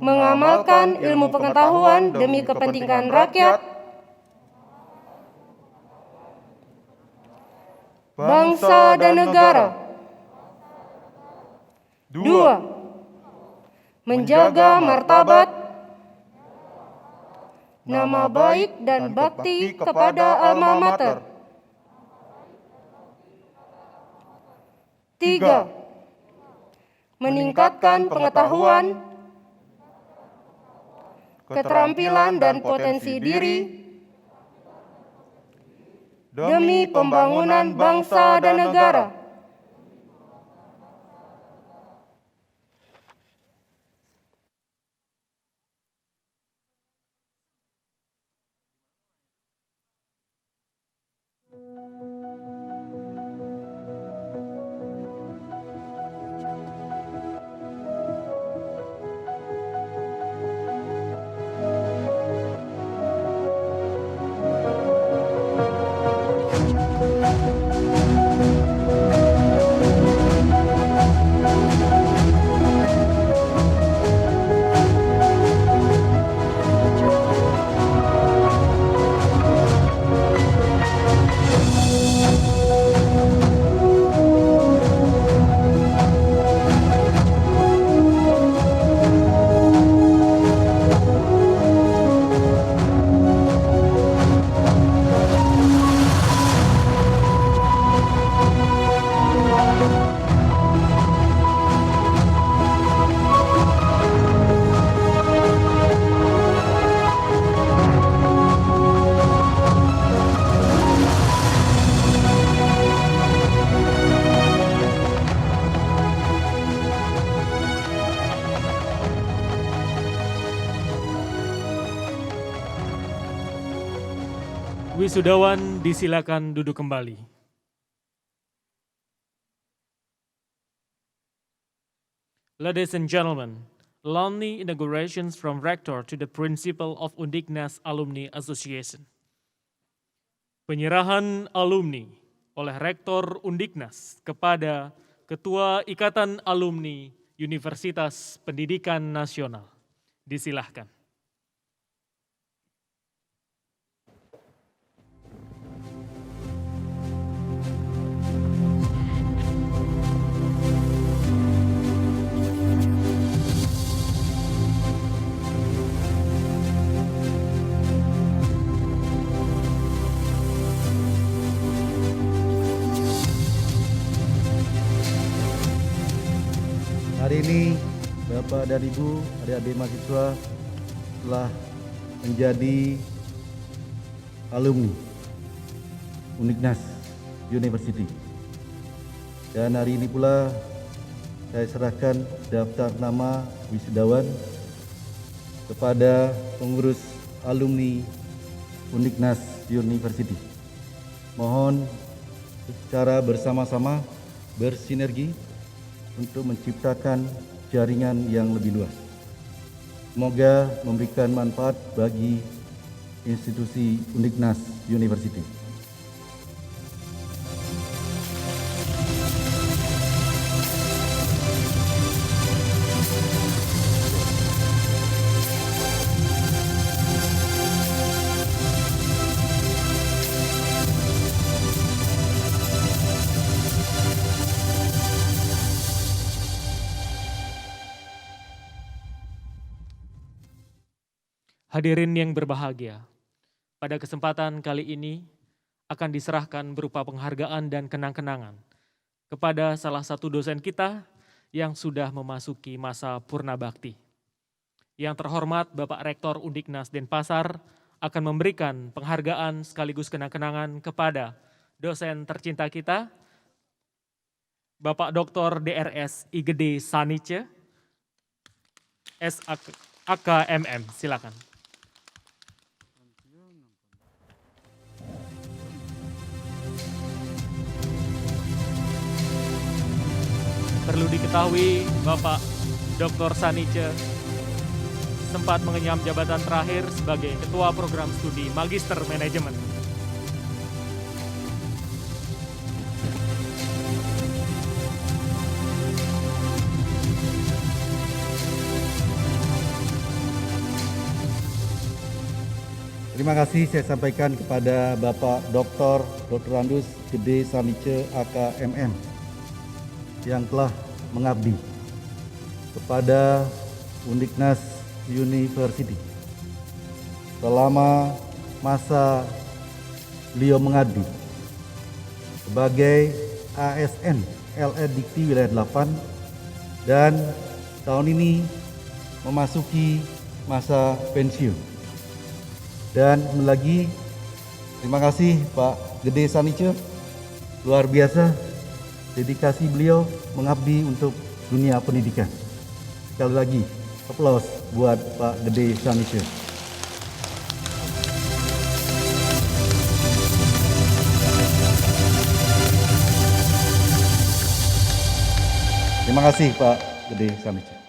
Mengamalkan ilmu pengetahuan demi kepentingan rakyat, bangsa dan negara. 2. Menjaga martabat, nama baik dan bakti kepada alma mater. 3. Meningkatkan pengetahuan, keterampilan dan potensi diri demi pembangunan bangsa dan negara. Wisudawan disilakan duduk kembali. Ladies and gentlemen, alumni inaugurations from Rector to the Principal of Undiknas Alumni Association. Penyerahan alumni oleh Rektor Undiknas kepada Ketua Ikatan Alumni Universitas Pendidikan Nasional. Disilahkan. Hari ini Bapak dan Ibu, adik-adik mahasiswa telah menjadi alumni Undiknas University. Dan hari ini pula saya serahkan daftar nama wisudawan kepada pengurus alumni Undiknas University. Mohon secara bersama-sama bersinergi untuk menciptakan jaringan yang lebih luas. Semoga memberikan manfaat bagi institusi Undiknas University. Hadirin yang berbahagia, pada kesempatan kali ini akan diserahkan berupa penghargaan dan kenang-kenangan kepada salah satu dosen kita yang sudah memasuki masa purna bakti. Yang terhormat Bapak Rektor Undiknas Denpasar akan memberikan penghargaan sekaligus kenang-kenangan kepada dosen tercinta kita, Bapak Dr. DRS Igede Sanice, SAKMM, silakan. Perlu diketahui Bapak Dr. Sanice sempat mengenyam jabatan terakhir sebagai Ketua Program Studi Magister Manajemen. Terima kasih saya sampaikan kepada Bapak Dr. Andus Gede Sanice AKMM yang telah mengabdi kepada Undiknas University selama masa beliau mengabdi sebagai ASN LR Dikti Wilayah 8 dan tahun ini memasuki masa pensiun. Dan lagi terima kasih Pak Gede Sanice, luar biasa dedikasi beliau mengabdi untuk dunia pendidikan. Sekali lagi aplaus buat Pak Gede Sanice. Terima kasih Pak Gede Sanice.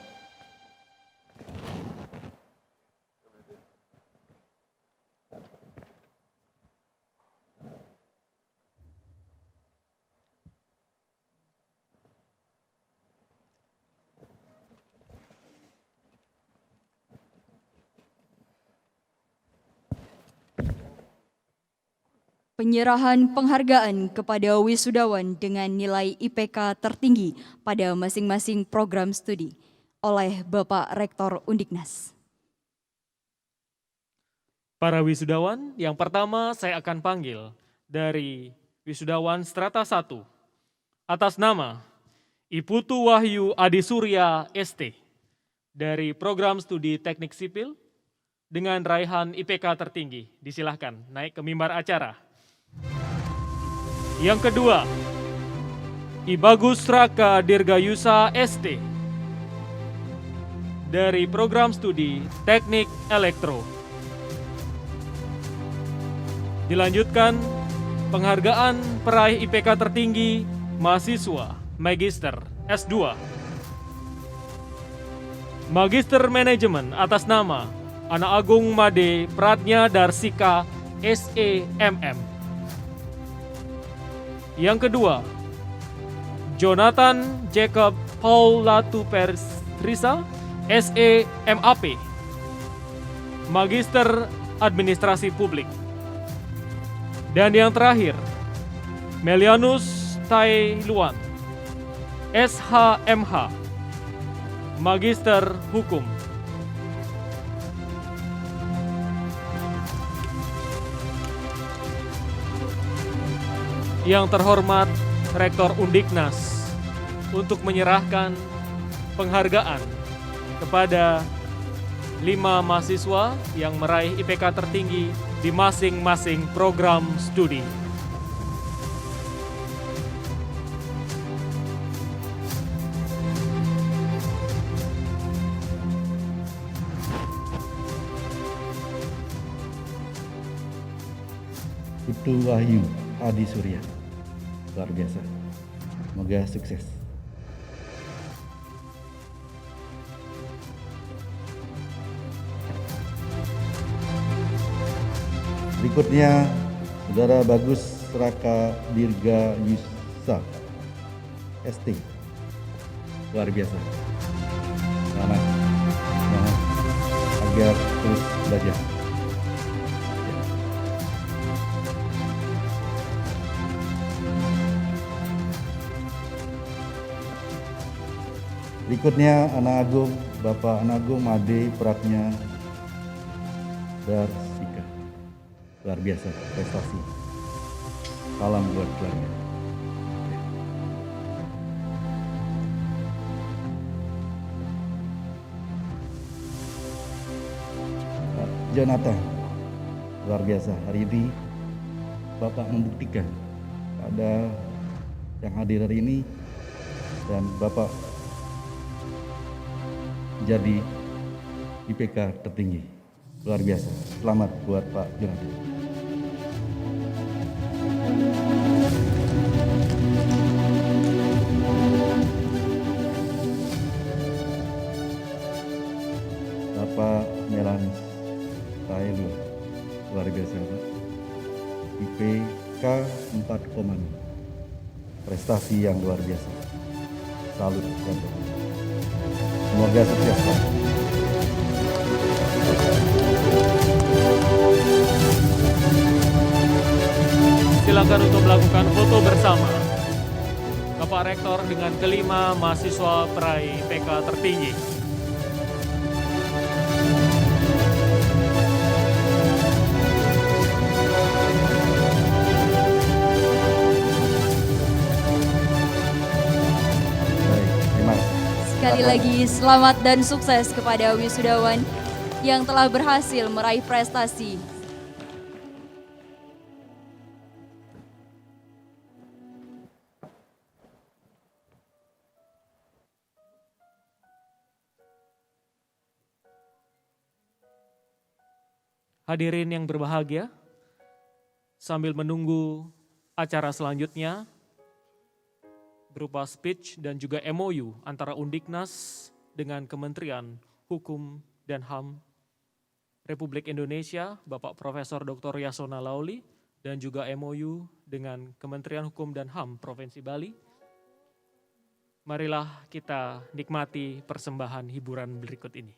Penyerahan penghargaan kepada wisudawan dengan nilai IPK tertinggi pada masing-masing program studi oleh Bapak Rektor Undiknas. Para wisudawan, yang pertama saya akan panggil dari wisudawan strata 1 atas nama Iputu Wahyu Adi Surya ST dari program studi Teknik Sipil dengan raihan IPK tertinggi. Disilahkan naik ke mimbar acara. Yang kedua, I Bagus Raka Dirgayusa ST dari program studi Teknik Elektro. Dilanjutkan penghargaan peraih IPK tertinggi mahasiswa Magister S2. Magister Manajemen atas nama Ana Agung Made Pratnya Darsika SEMM. Yang kedua, Jonathan Jacob Paul Latuperisa SEMAP, Magister Administrasi Publik. Dan yang terakhir, Melianus Tai Luan SHMH, Magister Hukum. Yang terhormat Rektor Undiknas untuk menyerahkan penghargaan kepada 5 mahasiswa yang meraih IPK tertinggi di masing-masing program studi. Iputu Wahyu Adi Surya, luar biasa. Semoga sukses. Berikutnya, Saudara Bagus Raka Dirgayusa ST, luar biasa. Selamat agar terus belajar. Berikutnya Anak Agung, Bapak Anak Agung Made Pratnya Darsika. Luar biasa prestasi. Salam buat keluarga. Jonathan, luar biasa. Hari ini Bapak membuktikan pada yang hadir hari ini dan Bapak jadi IPK tertinggi. Luar biasa. Selamat buat Pak Jonathan. Bapak Melanis Taelo, luar biasa Pak. IPK 4,0, prestasi yang luar biasa. Salut dan doa. Semoga sukses Pak. Silakan untuk melakukan foto bersama. Bapak Rektor dengan kelima mahasiswa peraih IPK tertinggi. Sekali lagi selamat dan sukses kepada wisudawan yang telah berhasil meraih prestasi. Hadirin yang berbahagia, sambil menunggu acara selanjutnya, berupa speech dan juga MOU antara Undiknas dengan Kementerian Hukum dan HAM Republik Indonesia, Bapak Profesor Dr. Yasona Lauli, dan juga MOU dengan Kementerian Hukum dan HAM Provinsi Bali. Marilah kita nikmati persembahan hiburan berikut ini.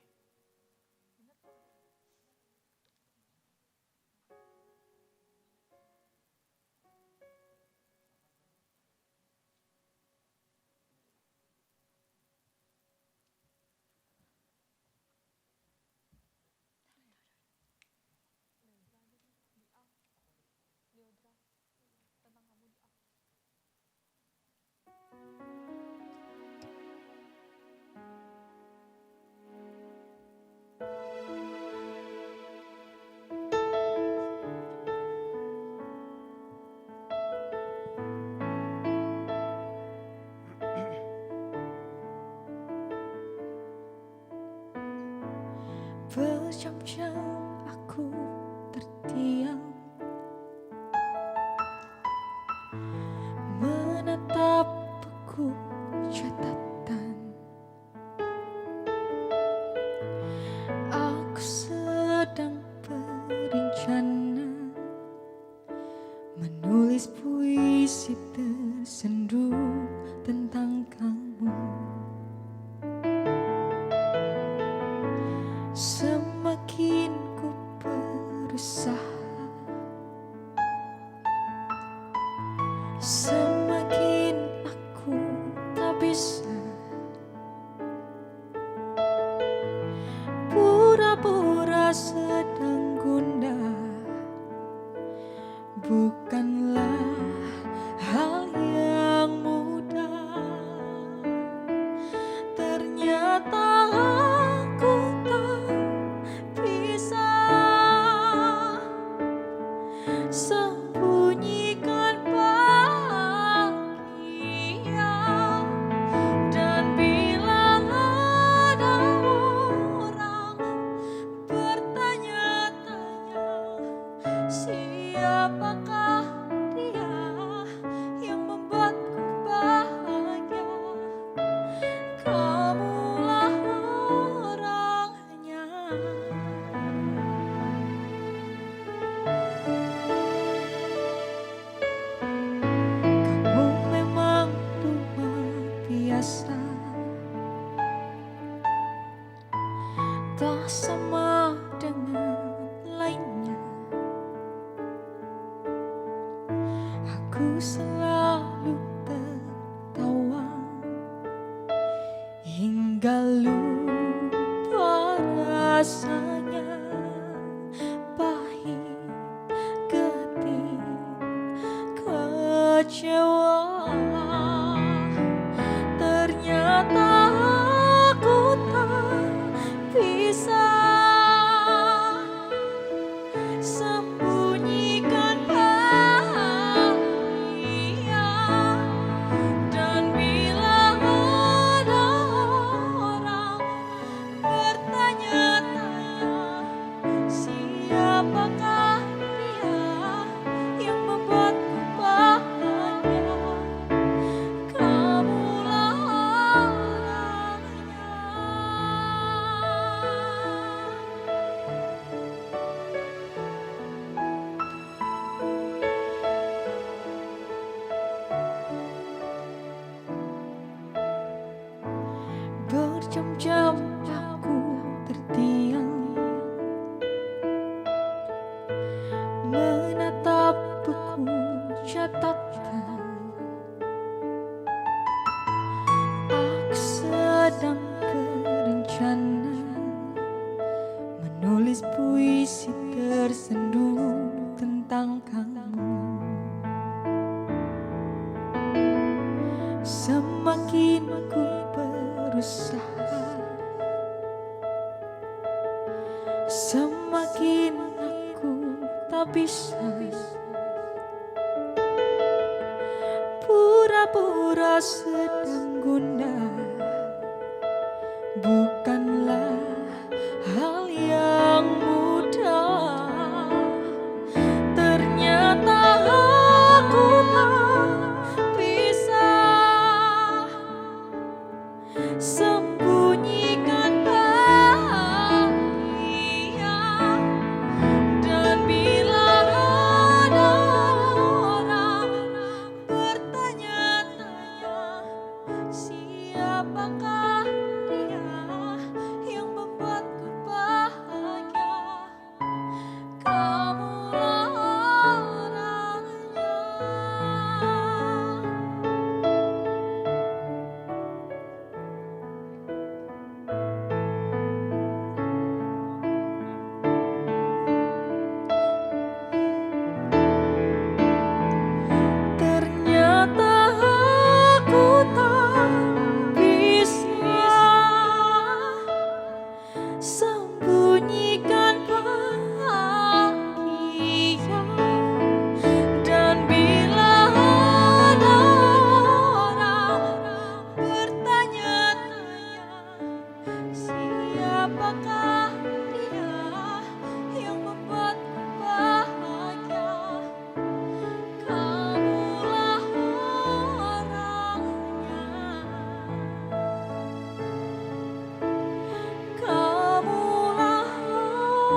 Berjam-jam aku terdiam, menatap buku catatan. Aku sedang berencana menulis puisi tersendu tentang kamu. Semakin ku berusaha, semakin aku tak bisa pura-pura sedang gundah. Bukanlah hal yang mudah. Ternyata aku tak bisa sembunyikan bahagia. Dan bila ada orang bertanya-tanya, siapakah dia yang membuatku bahagia? Kamulah orangnya. Kamu memang luar biasa, tak sama dengan lainnya. Aku selalu tertawa hingga lupa rasanya pahit, getir, kecewa. Ternyata aku tak bisa sembunyikan bahagia. Dan bila ada orang bertanya-tanya, Semakin aku tak bisa pura-pura sedang gundah, bukanlah hal yang mudah. Ternyata aku tak bisa sembunyikan bahagia. Dan bila ada orang bertanya-tanya siapakah dia yang membuatku bahagia, kamulah orangnya. Ternyata aku tak bisa sembunyikan bahagia. Dan bila ada orang bertanya-tanya siapakah dia yang membuatku bahagia, kamulah orangnya. Kamulah orangnya.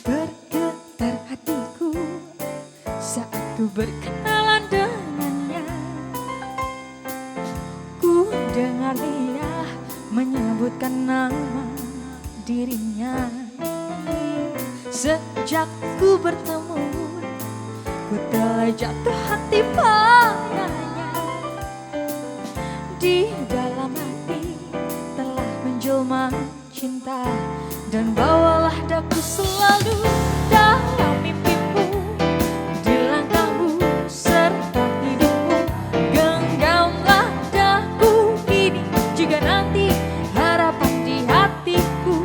Bergetar hatiku saat ku berkenalan dengannya. Ku dengar dia menyebutkan nama dirinya. Sejak ku bertemu, ku telah jatuh hati padanya. Di dalam hati telah menjelma cinta, dan bawalah daku selalu dalam mimpimu, di langkahmu serta hidupmu. Genggamlah daku kini juga nanti, harapan di hatiku,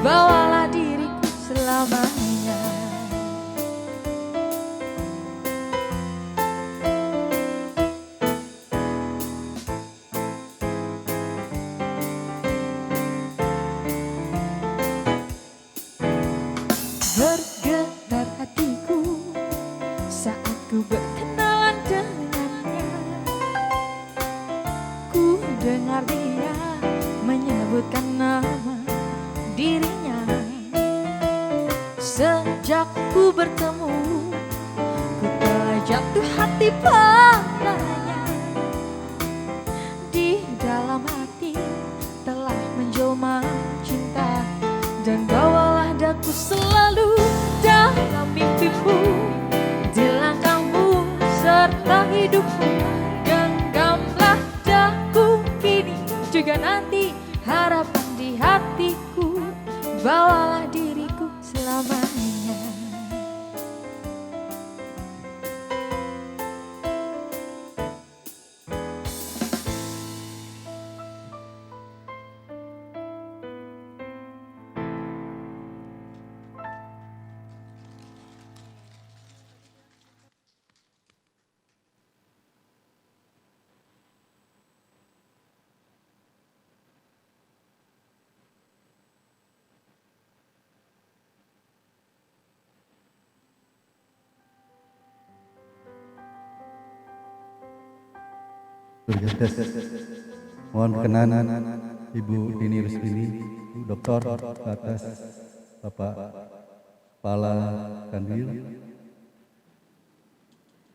bawalah diriku selamanya. Bergetar hatiku saat ku berkenalan dengannya. Ku dengar dia menyebutkan nama dirinya. Sejak ku bertemu, ku telah jatuh hati padanya. Di dalam hati telah menjelma cinta, dan bawalah daku selalu dalam mimpimu, di langkahmu serta hidupmu. Genggamlah daku kini juga nanti, harapan di hatiku, bawalah diriku selamanya. Mohon perkenan Ibu Dini Rusmini, Doktor atas Bapak Kepala Kanwil,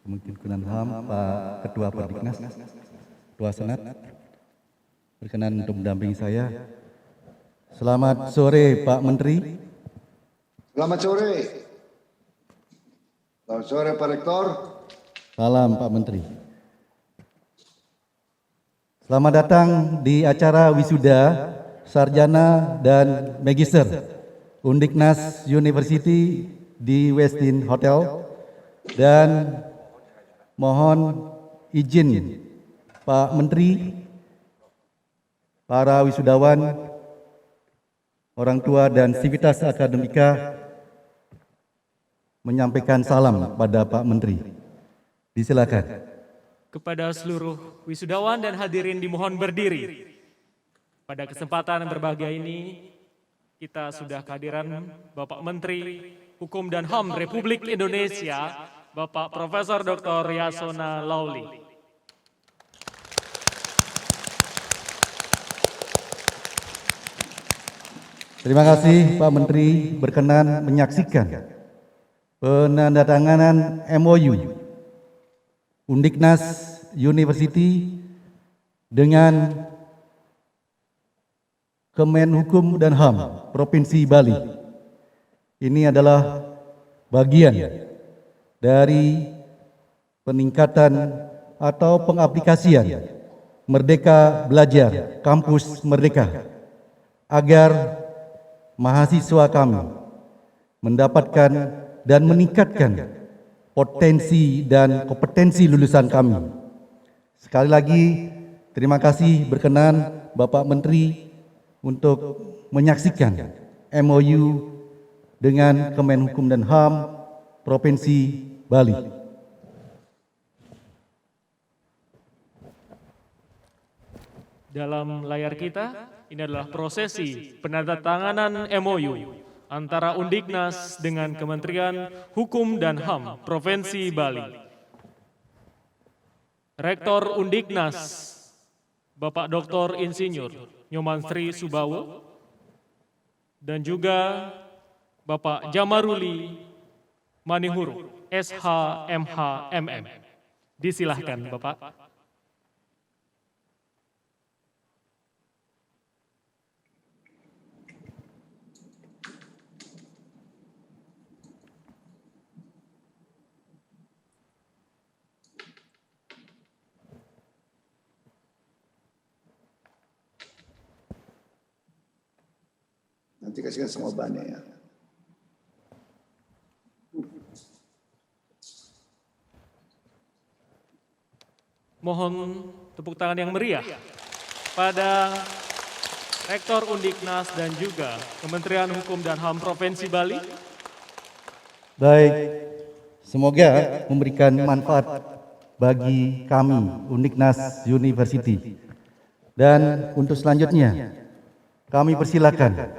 Kementerian HAM, Pak Ketua Perdiknas, Ketua Senat, berkenan untuk mendampingi saya. Selamat sore Pak Menteri. Selamat sore. Selamat sore Pak Rektor. Salam Pak Menteri. Selamat datang di acara wisuda sarjana dan magister Undiknas University di Westin Hotel, dan mohon izin Pak Menteri, para wisudawan, orang tua dan sivitas akademika menyampaikan salam pada Pak Menteri. Disilakan. Kepada seluruh wisudawan dan hadirin dimohon berdiri. Pada kesempatan yang berbahagia ini, kita sudah kehadiran Bapak Menteri Hukum dan HAM Republik Indonesia, Bapak Profesor Dr. Yasona Lauli. Terima kasih Pak Menteri berkenan menyaksikan penandatanganan MOU Undiknas University dengan Kemenhukum dan HAM Provinsi Bali. Ini adalah bagian dari peningkatan atau pengaplikasian Merdeka Belajar Kampus Merdeka agar mahasiswa kami mendapatkan dan meningkatkan potensi dan kompetensi lulusan kami. Sekali lagi, terima kasih berkenan Bapak Menteri untuk menyaksikan MOU dengan Kemenhukum dan HAM Provinsi Bali. Dalam layar kita, ini adalah prosesi penandatanganan MOU antara Undiknas dengan Kementerian Hukum dan HAM Provinsi Bali. Rektor Undiknas, Bapak Dr. Insinyur Nyoman Sri Subawo, dan juga Bapak Jamaruli Manihuru, SHMH-MM. Disilahkan Bapak. Nanti kasihkan semua bannya ya. Mohon tepuk tangan yang meriah pada Rektor Undiknas dan juga Kementerian Hukum dan HAM Provinsi Bali. Baik, semoga memberikan manfaat bagi kami Undiknas University. Dan untuk selanjutnya, kami persilakan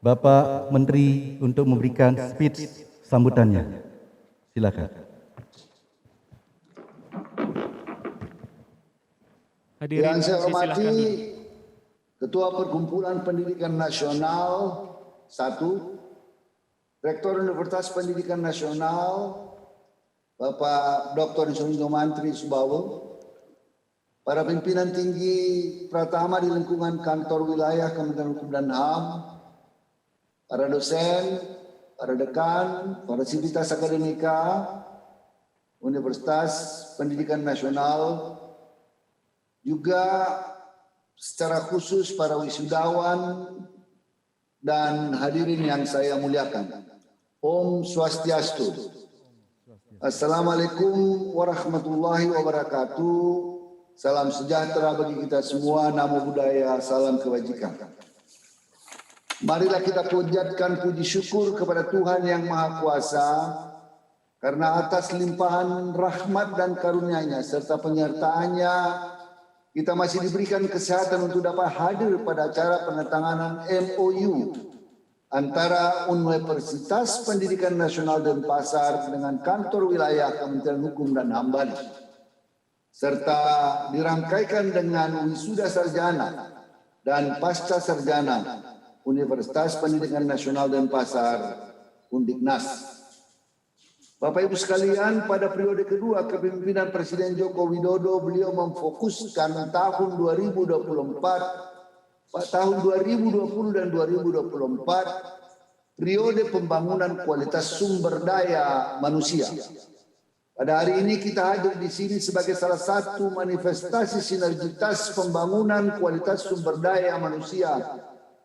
Bapak Menteri untuk memberikan speech sambutannya. Silakan. Yang saya hormati Ketua Perkumpulan Pendidikan Nasional 1, Rektor Universitas Pendidikan Nasional Bapak Dr. Nyoman Sri Subawo, para pimpinan tinggi Pratama di lingkungan kantor wilayah Kementerian Hukum dan HAM, para dosen, para dekan, para sivitas akademika, Universitas Pendidikan Nasional, juga secara khusus para wisudawan dan hadirin yang saya muliakan. Om Swastiastu. Assalamualaikum warahmatullahi wabarakatuh. Salam sejahtera bagi kita semua, namo buddhaya, salam kebajikan. Marilah kita panjatkan puji syukur kepada Tuhan Yang Maha Kuasa karena atas limpahan rahmat dan karunia-Nya serta penyertaannya kita masih diberikan kesehatan untuk dapat hadir pada acara penandatanganan MOU antara Universitas Pendidikan Nasional Denpasar dengan kantor wilayah Kementerian Hukum dan HAM Bali, serta dirangkaikan dengan wisuda sarjana dan pasca sarjana Universitas Pendidikan Nasional Denpasar, Undiknas. Bapak Ibu sekalian, pada periode kedua kepemimpinan Presiden Joko Widodo, beliau memfokuskan tahun 2024, tahun 2020 dan 2024, periode pembangunan kualitas sumber daya manusia. Pada hari ini kita hadir di sini sebagai salah satu manifestasi sinergitas pembangunan kualitas sumber daya manusia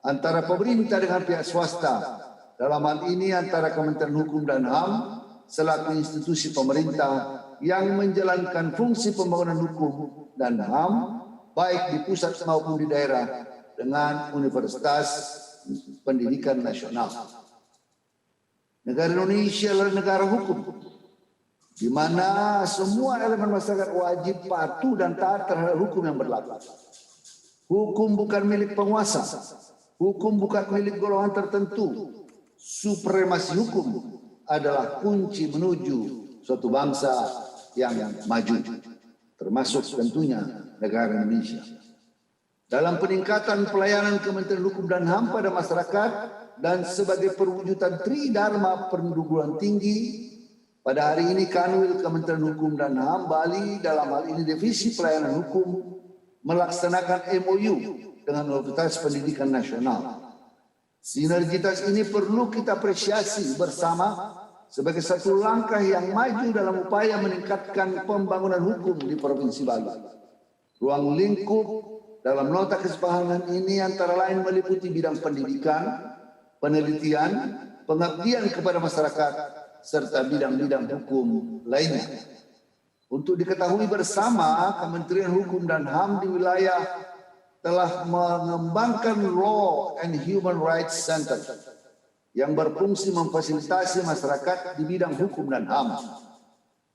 antara pemerintah dengan pihak swasta. Dalam hal ini antara Kementerian Hukum dan HAM selaku institusi pemerintah yang menjalankan fungsi pembangunan hukum dan HAM baik di pusat maupun di daerah dengan Universitas Pendidikan Nasional. Negara Indonesia adalah negara hukum, di mana semua elemen masyarakat wajib patuh dan taat terhadap hukum yang berlaku. Hukum bukan milik penguasa, hukum bukan milik golongan tertentu. Supremasi hukum adalah kunci menuju suatu bangsa yang maju, termasuk tentunya negara Indonesia. Dalam peningkatan pelayanan Kementerian Hukum dan HAM pada masyarakat dan sebagai perwujudan Tridharma perguruan tinggi, pada hari ini Kanwil Kementerian Hukum dan HAM Bali dalam hal ini Divisi Pelayanan Hukum melaksanakan MOU dengan Universitas Pendidikan Nasional. Sinergitas ini perlu kita apresiasi bersama sebagai satu langkah yang maju dalam upaya meningkatkan pembangunan hukum di Provinsi Bali. Ruang lingkup dalam nota kesepahaman ini antara lain meliputi bidang pendidikan, penelitian, pengabdian kepada masyarakat, serta bidang-bidang hukum lainnya. Untuk diketahui bersama, Kementerian Hukum dan HAM di wilayah telah mengembangkan Law and Human Rights Center yang berfungsi memfasilitasi masyarakat di bidang hukum dan HAM.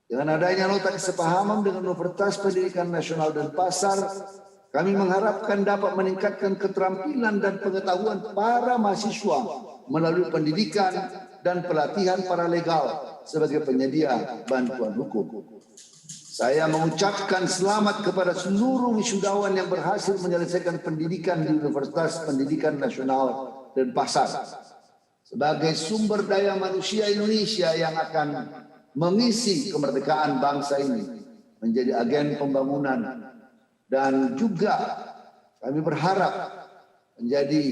Dengan adanya nota kesepahaman dengan Universitas Pendidikan Nasional Denpasar, kami mengharapkan dapat meningkatkan keterampilan dan pengetahuan para mahasiswa melalui pendidikan dan pelatihan paralegal sebagai penyedia bantuan hukum. Saya mengucapkan selamat kepada seluruh wisudawan yang berhasil menyelesaikan pendidikan di Universitas Pendidikan Nasional Denpasar sebagai sumber daya manusia Indonesia yang akan mengisi kemerdekaan bangsa ini menjadi agen pembangunan, dan juga kami berharap menjadi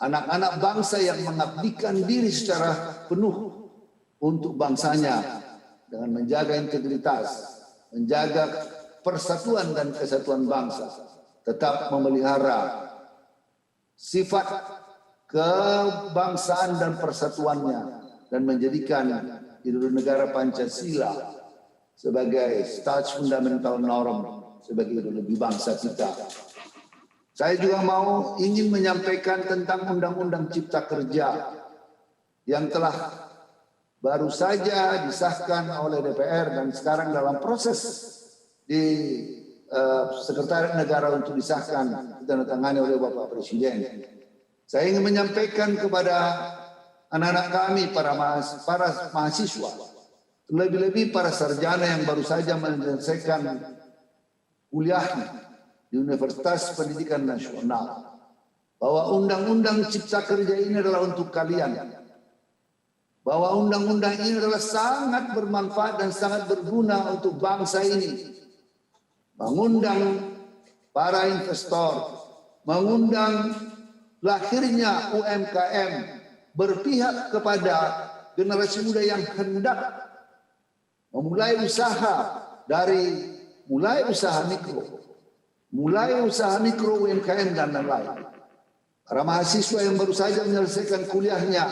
anak-anak bangsa yang mengabdikan diri secara penuh untuk bangsanya dengan menjaga integritas, menjaga persatuan dan kesatuan bangsa, tetap memelihara sifat kebangsaan dan persatuannya, dan menjadikan ideologi negara Pancasila sebagai status fundamental norm sebagai ideologi bangsa kita. Saya juga ingin menyampaikan tentang Undang-Undang Cipta Kerja yang telah baru saja disahkan oleh DPR dan sekarang dalam proses di Sekretariat Negara untuk disahkan, ditandatangani oleh Bapak Presiden. Saya ingin menyampaikan kepada anak-anak kami, para mahasiswa, lebih-lebih para sarjana yang baru saja menyelesaikan kuliahnya di Universitas Pendidikan Nasional, bahwa Undang-Undang Cipta Kerja ini adalah untuk kalian. Bahwa undang-undang ini adalah sangat bermanfaat dan sangat berguna untuk bangsa ini. Mengundang para investor, mengundang lahirnya UMKM, berpihak kepada generasi muda yang hendak memulai usaha dari mulai usaha mikro UMKM dan lain-lain. Para mahasiswa yang baru saja menyelesaikan kuliahnya,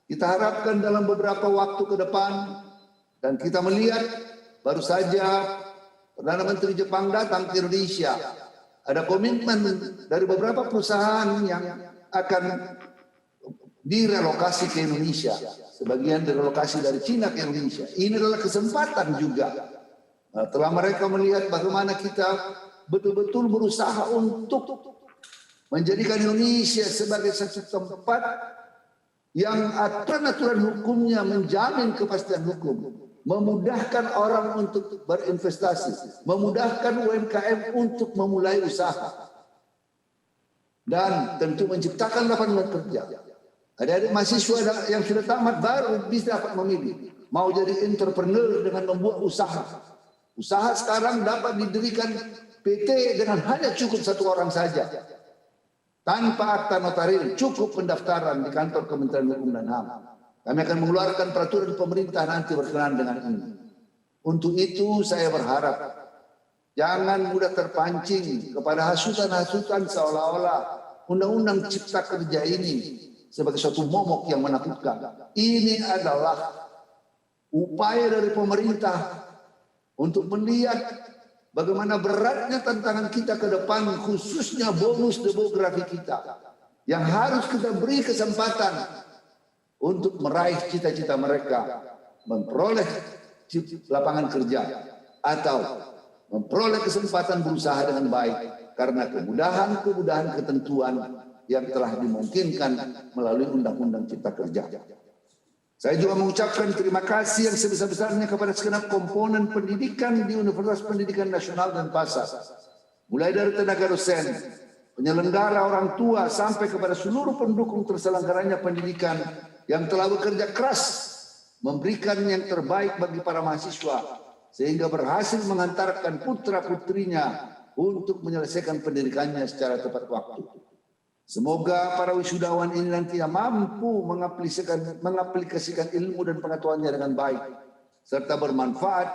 kita harapkan dalam beberapa waktu ke depan, dan kita melihat baru saja Perdana Menteri Jepang datang ke Indonesia, ada komitmen dari beberapa perusahaan yang akan direlokasi ke Indonesia, sebagian direlokasi dari Cina ke Indonesia. Ini adalah kesempatan juga. Telah mereka melihat bagaimana kita betul-betul berusaha untuk menjadikan Indonesia sebagai satu tempat yang aturan-aturan hukumnya menjamin kepastian hukum, memudahkan orang untuk berinvestasi, memudahkan UMKM untuk memulai usaha, dan tentu menciptakan lapangan kerja. Adik-adik mahasiswa yang sudah tamat baru bisa dapat memilih mau jadi entrepreneur dengan membuat usaha. Usaha sekarang dapat didirikan PT dengan hanya cukup satu orang saja. Tanpa akta notaris, cukup pendaftaran di kantor Kementerian Hukum dan HAM. Kami akan mengeluarkan peraturan pemerintah nanti berkenaan dengan ini. Untuk itu saya berharap jangan mudah terpancing kepada hasutan-hasutan seolah-olah Undang-Undang Cipta Kerja ini sebagai suatu momok yang menakutkan. Ini adalah upaya dari pemerintah untuk melihat bagaimana beratnya tantangan kita ke depan, khususnya bonus demografi kita, yang harus kita beri kesempatan untuk meraih cita-cita mereka, memperoleh lapangan kerja atau memperoleh kesempatan berusaha dengan baik karena kemudahan ketentuan yang telah dimungkinkan melalui Undang-Undang Cipta Kerja. Saya juga mengucapkan terima kasih yang sebesar-besarnya kepada segenap komponen pendidikan di Universitas Pendidikan Nasional dan Pasar. Mulai dari tenaga dosen, penyelenggara, orang tua, sampai kepada seluruh pendukung terselenggaranya pendidikan yang telah bekerja keras memberikan yang terbaik bagi para mahasiswa sehingga berhasil mengantarkan putra-putrinya untuk menyelesaikan pendidikannya secara tepat waktu. Semoga para wisudawan ini nanti mampu mengaplikasikan ilmu dan pengetahuannya dengan baik serta bermanfaat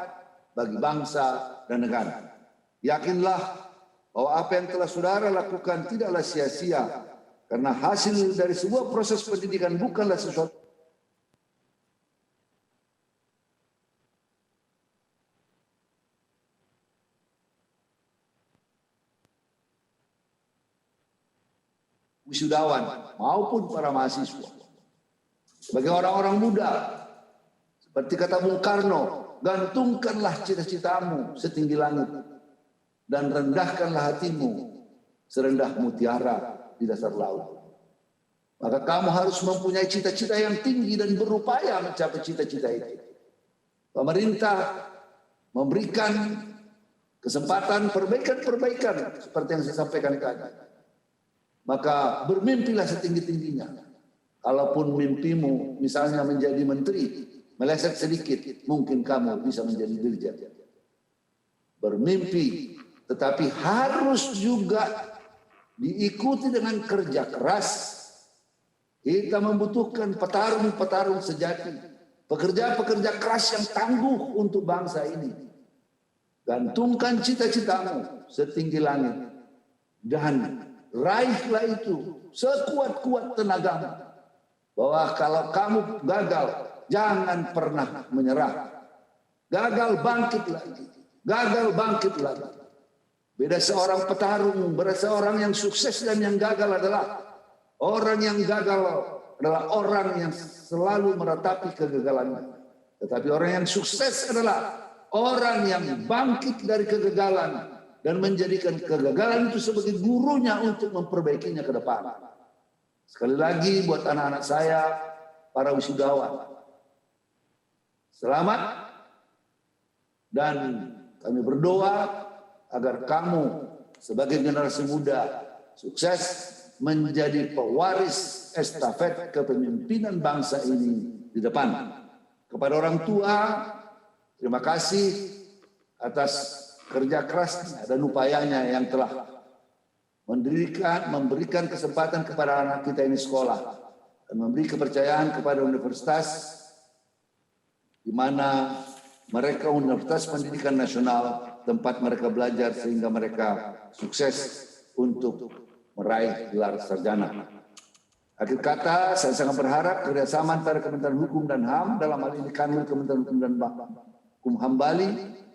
bagi bangsa dan negara. Yakinlah bahwa apa yang telah saudara lakukan tidaklah sia-sia karena hasil dari sebuah proses pendidikan bukanlah sesuatu wisudawan maupun para mahasiswa. Sebagai orang-orang muda, seperti kata Bung Karno, gantungkanlah cita-citamu setinggi langit dan rendahkanlah hatimu serendah mutiara di dasar laut. Maka kamu harus mempunyai cita-cita yang tinggi dan berupaya mencapai cita-cita itu. Pemerintah memberikan kesempatan perbaikan-perbaikan seperti yang saya sampaikan tadi. Maka bermimpilah setinggi-tingginya. Kalaupun mimpimu misalnya menjadi menteri, meleset sedikit, mungkin kamu bisa menjadi dirjen. Bermimpi, tetapi harus juga diikuti dengan kerja keras. Kita membutuhkan petarung-petarung sejati, pekerja-pekerja keras yang tangguh untuk bangsa ini. Gantungkan cita-citamu setinggi langit dan raihlah itu sekuat-kuat tenagamu. Bahwa kalau kamu gagal, jangan pernah menyerah. Gagal bangkit lagi. Gagal bangkit lagi. Beda seorang petarung, beda seorang yang sukses dan yang gagal adalah orang yang gagal adalah orang yang selalu meratapi kegagalannya. Tetapi orang yang sukses adalah orang yang bangkit dari kegagalan dan menjadikan kegagalan itu sebagai gurunya untuk memperbaikinya ke depan. Sekali lagi buat anak-anak saya, para wisudawan, selamat dan kami berdoa agar kamu sebagai generasi muda sukses menjadi pewaris estafet kepemimpinan bangsa ini di depan. Kepada orang tua, terima kasih atas kerja kerasnya dan upayanya yang telah memberikan kesempatan kepada anak kita ini sekolah dan memberi kepercayaan kepada universitas di mana mereka Universitas Pendidikan Nasional tempat mereka belajar sehingga mereka sukses untuk meraih gelar sarjana. Akhir kata, saya sangat berharap kerjasama antara Kementerian Hukum dan HAM dalam hal ini Kanwil Kementerian Hukum dan Hukum HAM Bali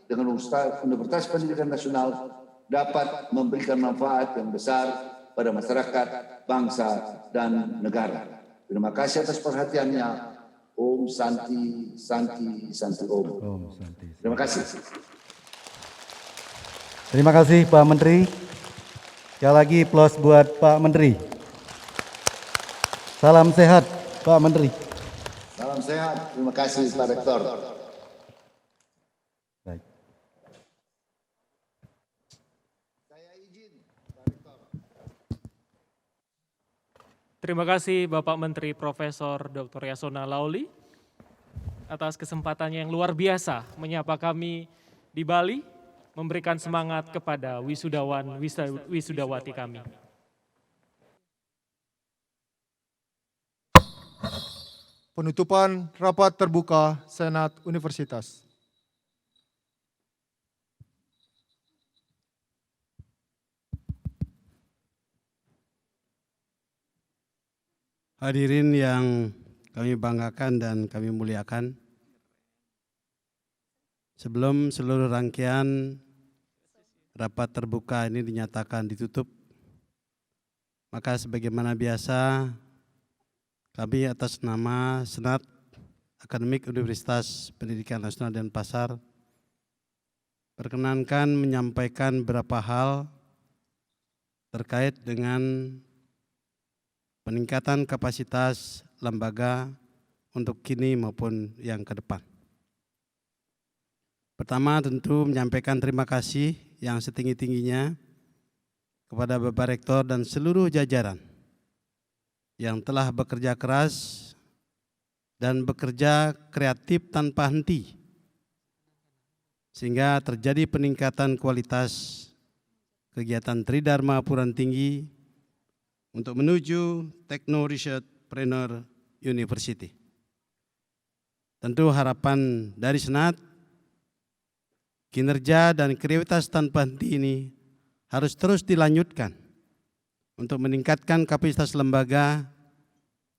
dengan Universitas Pendidikan Nasional dapat memberikan manfaat yang besar pada masyarakat, bangsa, dan negara. Terima kasih atas perhatiannya. Om Santi, Santi, Santi Om. Terima kasih. Terima kasih Pak Menteri. Sekali lagi plus buat Pak Menteri. Salam sehat Pak Menteri. Salam sehat. Terima kasih Pak Rektor. Terima kasih Bapak Menteri Profesor Dr. Yasona Laoly. atas kesempatannya yang luar biasa menyapa kami di Bali, memberikan semangat kepada wisudawan wisudawati kami. Penutupan rapat terbuka Senat Universitas. Hadirin yang kami banggakan dan kami muliakan, sebelum seluruh rangkaian rapat terbuka ini dinyatakan ditutup, maka sebagaimana biasa kami atas nama Senat Akademik Universitas Pendidikan Nasional Denpasar perkenankan menyampaikan beberapa hal terkait dengan peningkatan kapasitas lembaga untuk kini maupun yang ke depan. Pertama tentu menyampaikan terima kasih yang setinggi-tingginya kepada Bapak Rektor dan seluruh jajaran yang telah bekerja keras dan bekerja kreatif tanpa henti sehingga terjadi peningkatan kualitas kegiatan Tridharma Perguruan Tinggi untuk menuju Techno Research Planner University. Tentu harapan dari Senat, kinerja dan kreativitas tanpa henti ini harus terus dilanjutkan untuk meningkatkan kapasitas lembaga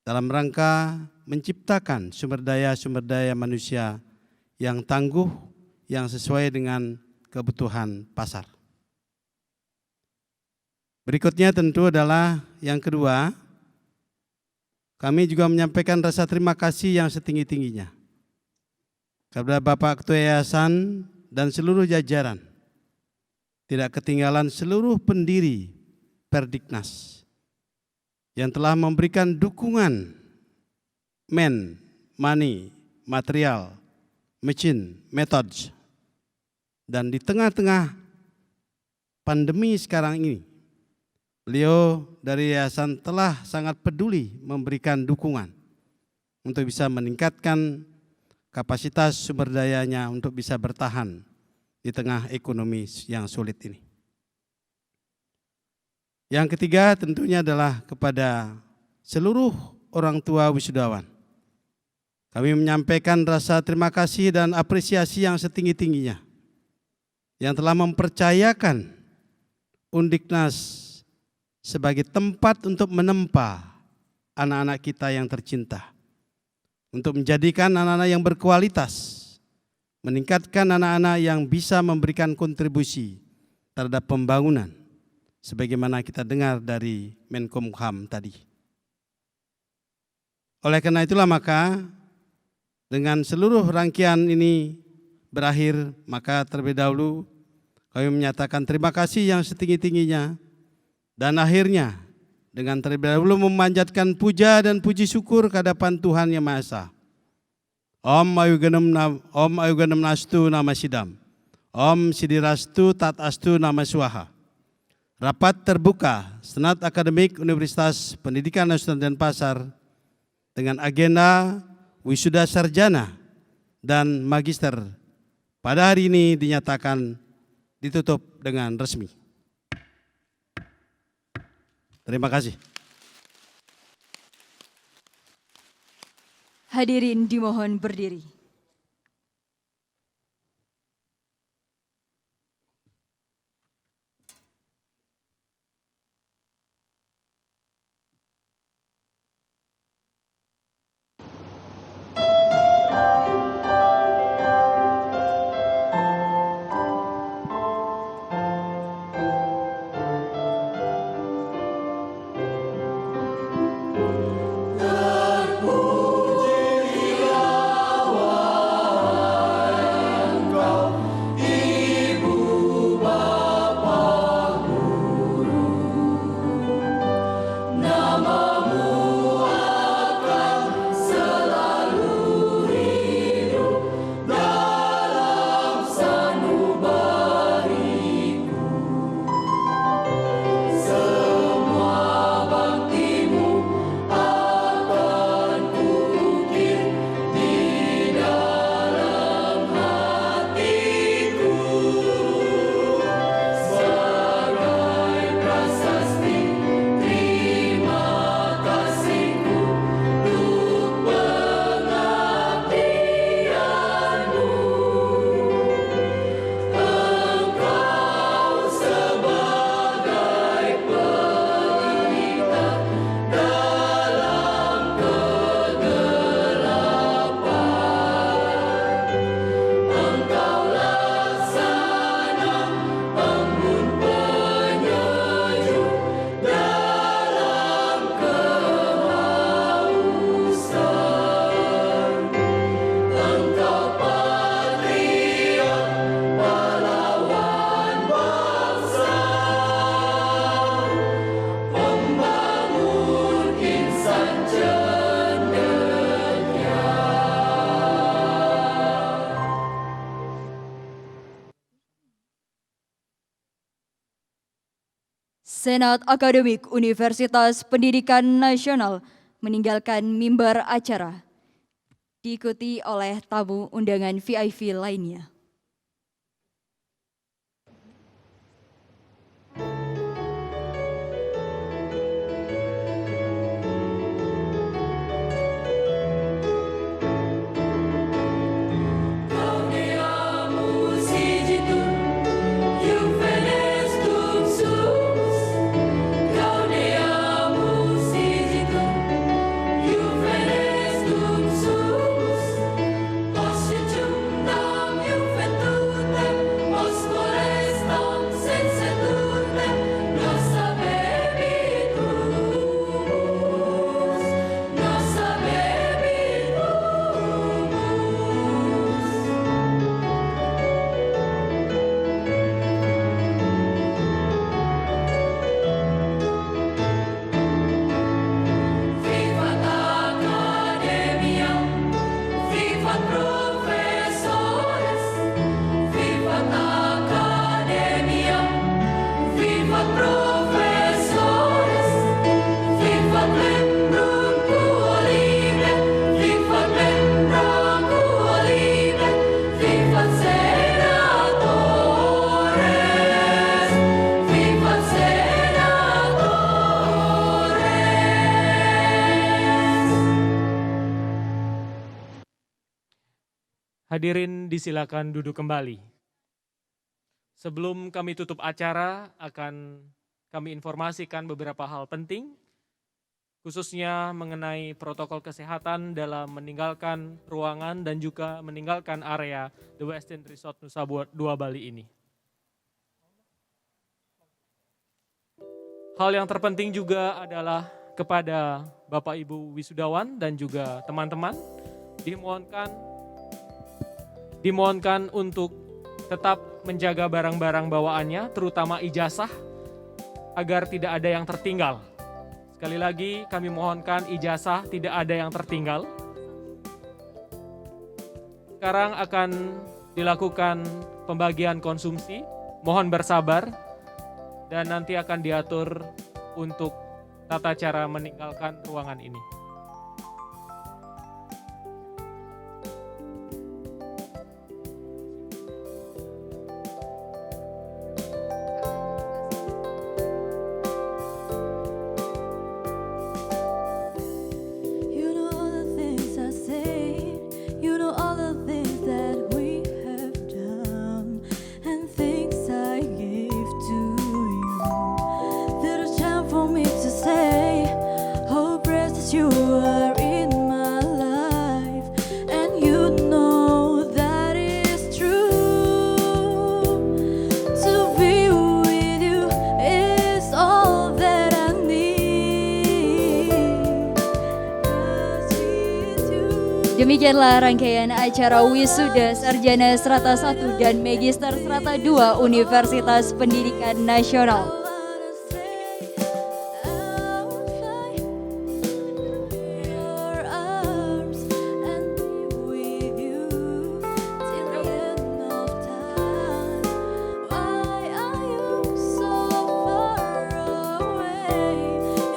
dalam rangka menciptakan sumber daya manusia yang tangguh, yang sesuai dengan kebutuhan pasar. Berikutnya tentu adalah yang kedua, kami juga menyampaikan rasa terima kasih yang setinggi-tingginya kepada Bapak Ketua Yayasan dan seluruh jajaran, tidak ketinggalan seluruh pendiri Perdiknas yang telah memberikan dukungan money, material, machine, methods, dan di tengah-tengah pandemi sekarang ini, beliau dari yayasan telah sangat peduli memberikan dukungan untuk bisa meningkatkan kapasitas sumber dayanya untuk bisa bertahan di tengah ekonomi yang sulit ini. Yang ketiga tentunya adalah kepada seluruh orang tua wisudawan. Kami menyampaikan rasa terima kasih dan apresiasi yang setinggi-tingginya yang telah mempercayakan Undiknas sebagai tempat untuk menempa anak-anak kita yang tercinta, untuk menjadikan anak-anak yang berkualitas, meningkatkan anak-anak yang bisa memberikan kontribusi terhadap pembangunan, sebagaimana kita dengar dari Menkumham tadi. Oleh karena itulah maka dengan seluruh rangkaian ini berakhir, maka terlebih dahulu kami menyatakan terima kasih yang setinggi-tingginya. Dan akhirnya dengan terlebih dahulu memanjatkan puja dan puji syukur kehadapan Tuhan Yang Maha Esa. Om Ayuganam Nastu Nama Sidam. Om Sidirastu Tat Astu Nama Swaha. Rapat terbuka Senat Akademik Universitas Pendidikan Nasional Denpasar dengan agenda wisuda sarjana dan magister pada hari ini dinyatakan ditutup dengan resmi. Terima kasih. Hadirin dimohon berdiri. Terpujilah Senat Akademik Universitas Pendidikan Nasional meninggalkan mimbar acara, diikuti oleh tamu undangan VIP lainnya. Hadirin disilakan duduk kembali. Sebelum kami tutup acara, akan kami informasikan beberapa hal penting, khususnya mengenai protokol kesehatan dalam meninggalkan ruangan dan juga meninggalkan area The Westin Resort Nusa Dua Bali ini. Hal yang terpenting juga adalah kepada Bapak Ibu wisudawan dan juga teman-teman, dimohonkan untuk tetap menjaga barang-barang bawaannya, terutama ijazah, agar tidak ada yang tertinggal. Sekali lagi kami mohonkan ijazah tidak ada yang tertinggal. Sekarang akan dilakukan pembagian konsumsi, mohon bersabar, dan nanti akan diatur untuk tata cara meninggalkan ruangan ini. Demikianlah rangkaian acara Wisuda Sarjana Strata 1 dan Magister Strata 2 Universitas Pendidikan Nasional.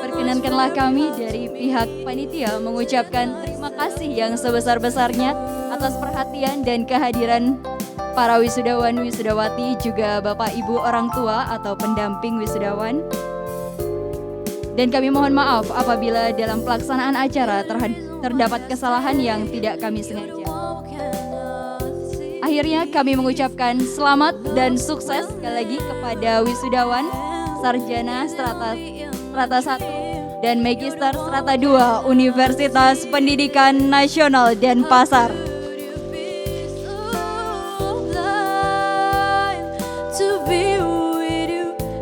Perkenankanlah kami dari pihak panitia mengucapkan terima kasih yang sebesar-besarnya atas perhatian dan kehadiran para wisudawan, wisudawati, juga Bapak Ibu orang tua atau pendamping wisudawan. Dan kami mohon maaf apabila dalam pelaksanaan acara terdapat kesalahan yang tidak kami sengaja. Akhirnya kami mengucapkan selamat dan sukses sekali lagi kepada wisudawan Sarjana Strata 1 dan Magister Strata 2 Universitas Pendidikan Nasional Denpasar.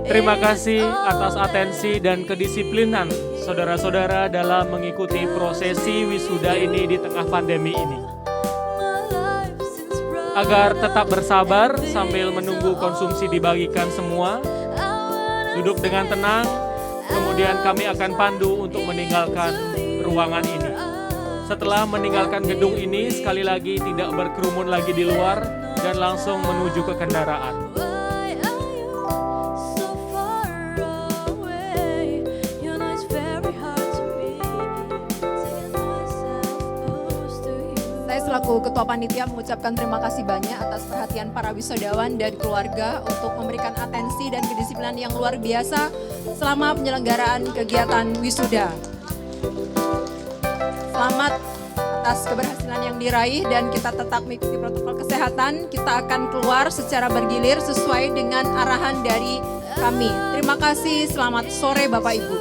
Terima kasih atas atensi dan kedisiplinan saudara-saudara dalam mengikuti prosesi wisuda ini di tengah pandemi ini. Agar tetap bersabar sambil menunggu konsumsi dibagikan semua, duduk dengan tenang, kemudian kami akan pandu untuk meninggalkan ruangan ini. Setelah meninggalkan gedung ini, sekali lagi tidak berkerumun lagi di luar dan langsung menuju ke kendaraan. selaku Ketua Panitia mengucapkan terima kasih banyak atas perhatian para wisudawan dan keluarga untuk memberikan atensi dan kedisiplinan yang luar biasa selama penyelenggaraan kegiatan wisuda. Selamat atas keberhasilan yang diraih dan kita tetap mengikuti protokol kesehatan. Kita akan keluar secara bergilir sesuai dengan arahan dari kami. Terima kasih, selamat sore Bapak Ibu.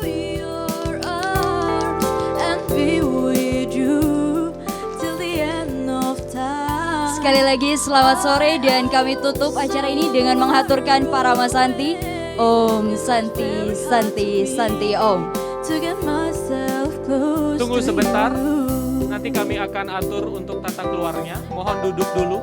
Sekali lagi selamat sore dan kami tutup acara ini dengan menghaturkan para Masanti. Om Santi Santi Santi Om. Tunggu sebentar, nanti kami akan atur untuk tata keluarnya. Mohon duduk dulu.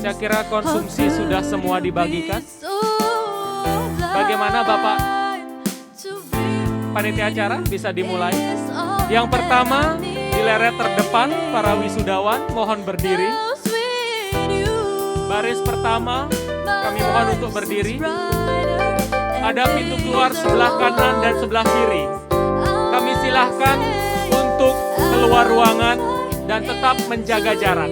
Saya kira konsumsi sudah semua dibagikan. Bagaimana Bapak panitia acara, bisa dimulai? Yang pertama, di leret terdepan para wisudawan mohon berdiri. Baris pertama kami mohon untuk berdiri. Ada pintu keluar sebelah kanan dan sebelah kiri. Kami silahkan untuk keluar ruangan dan tetap menjaga jarak.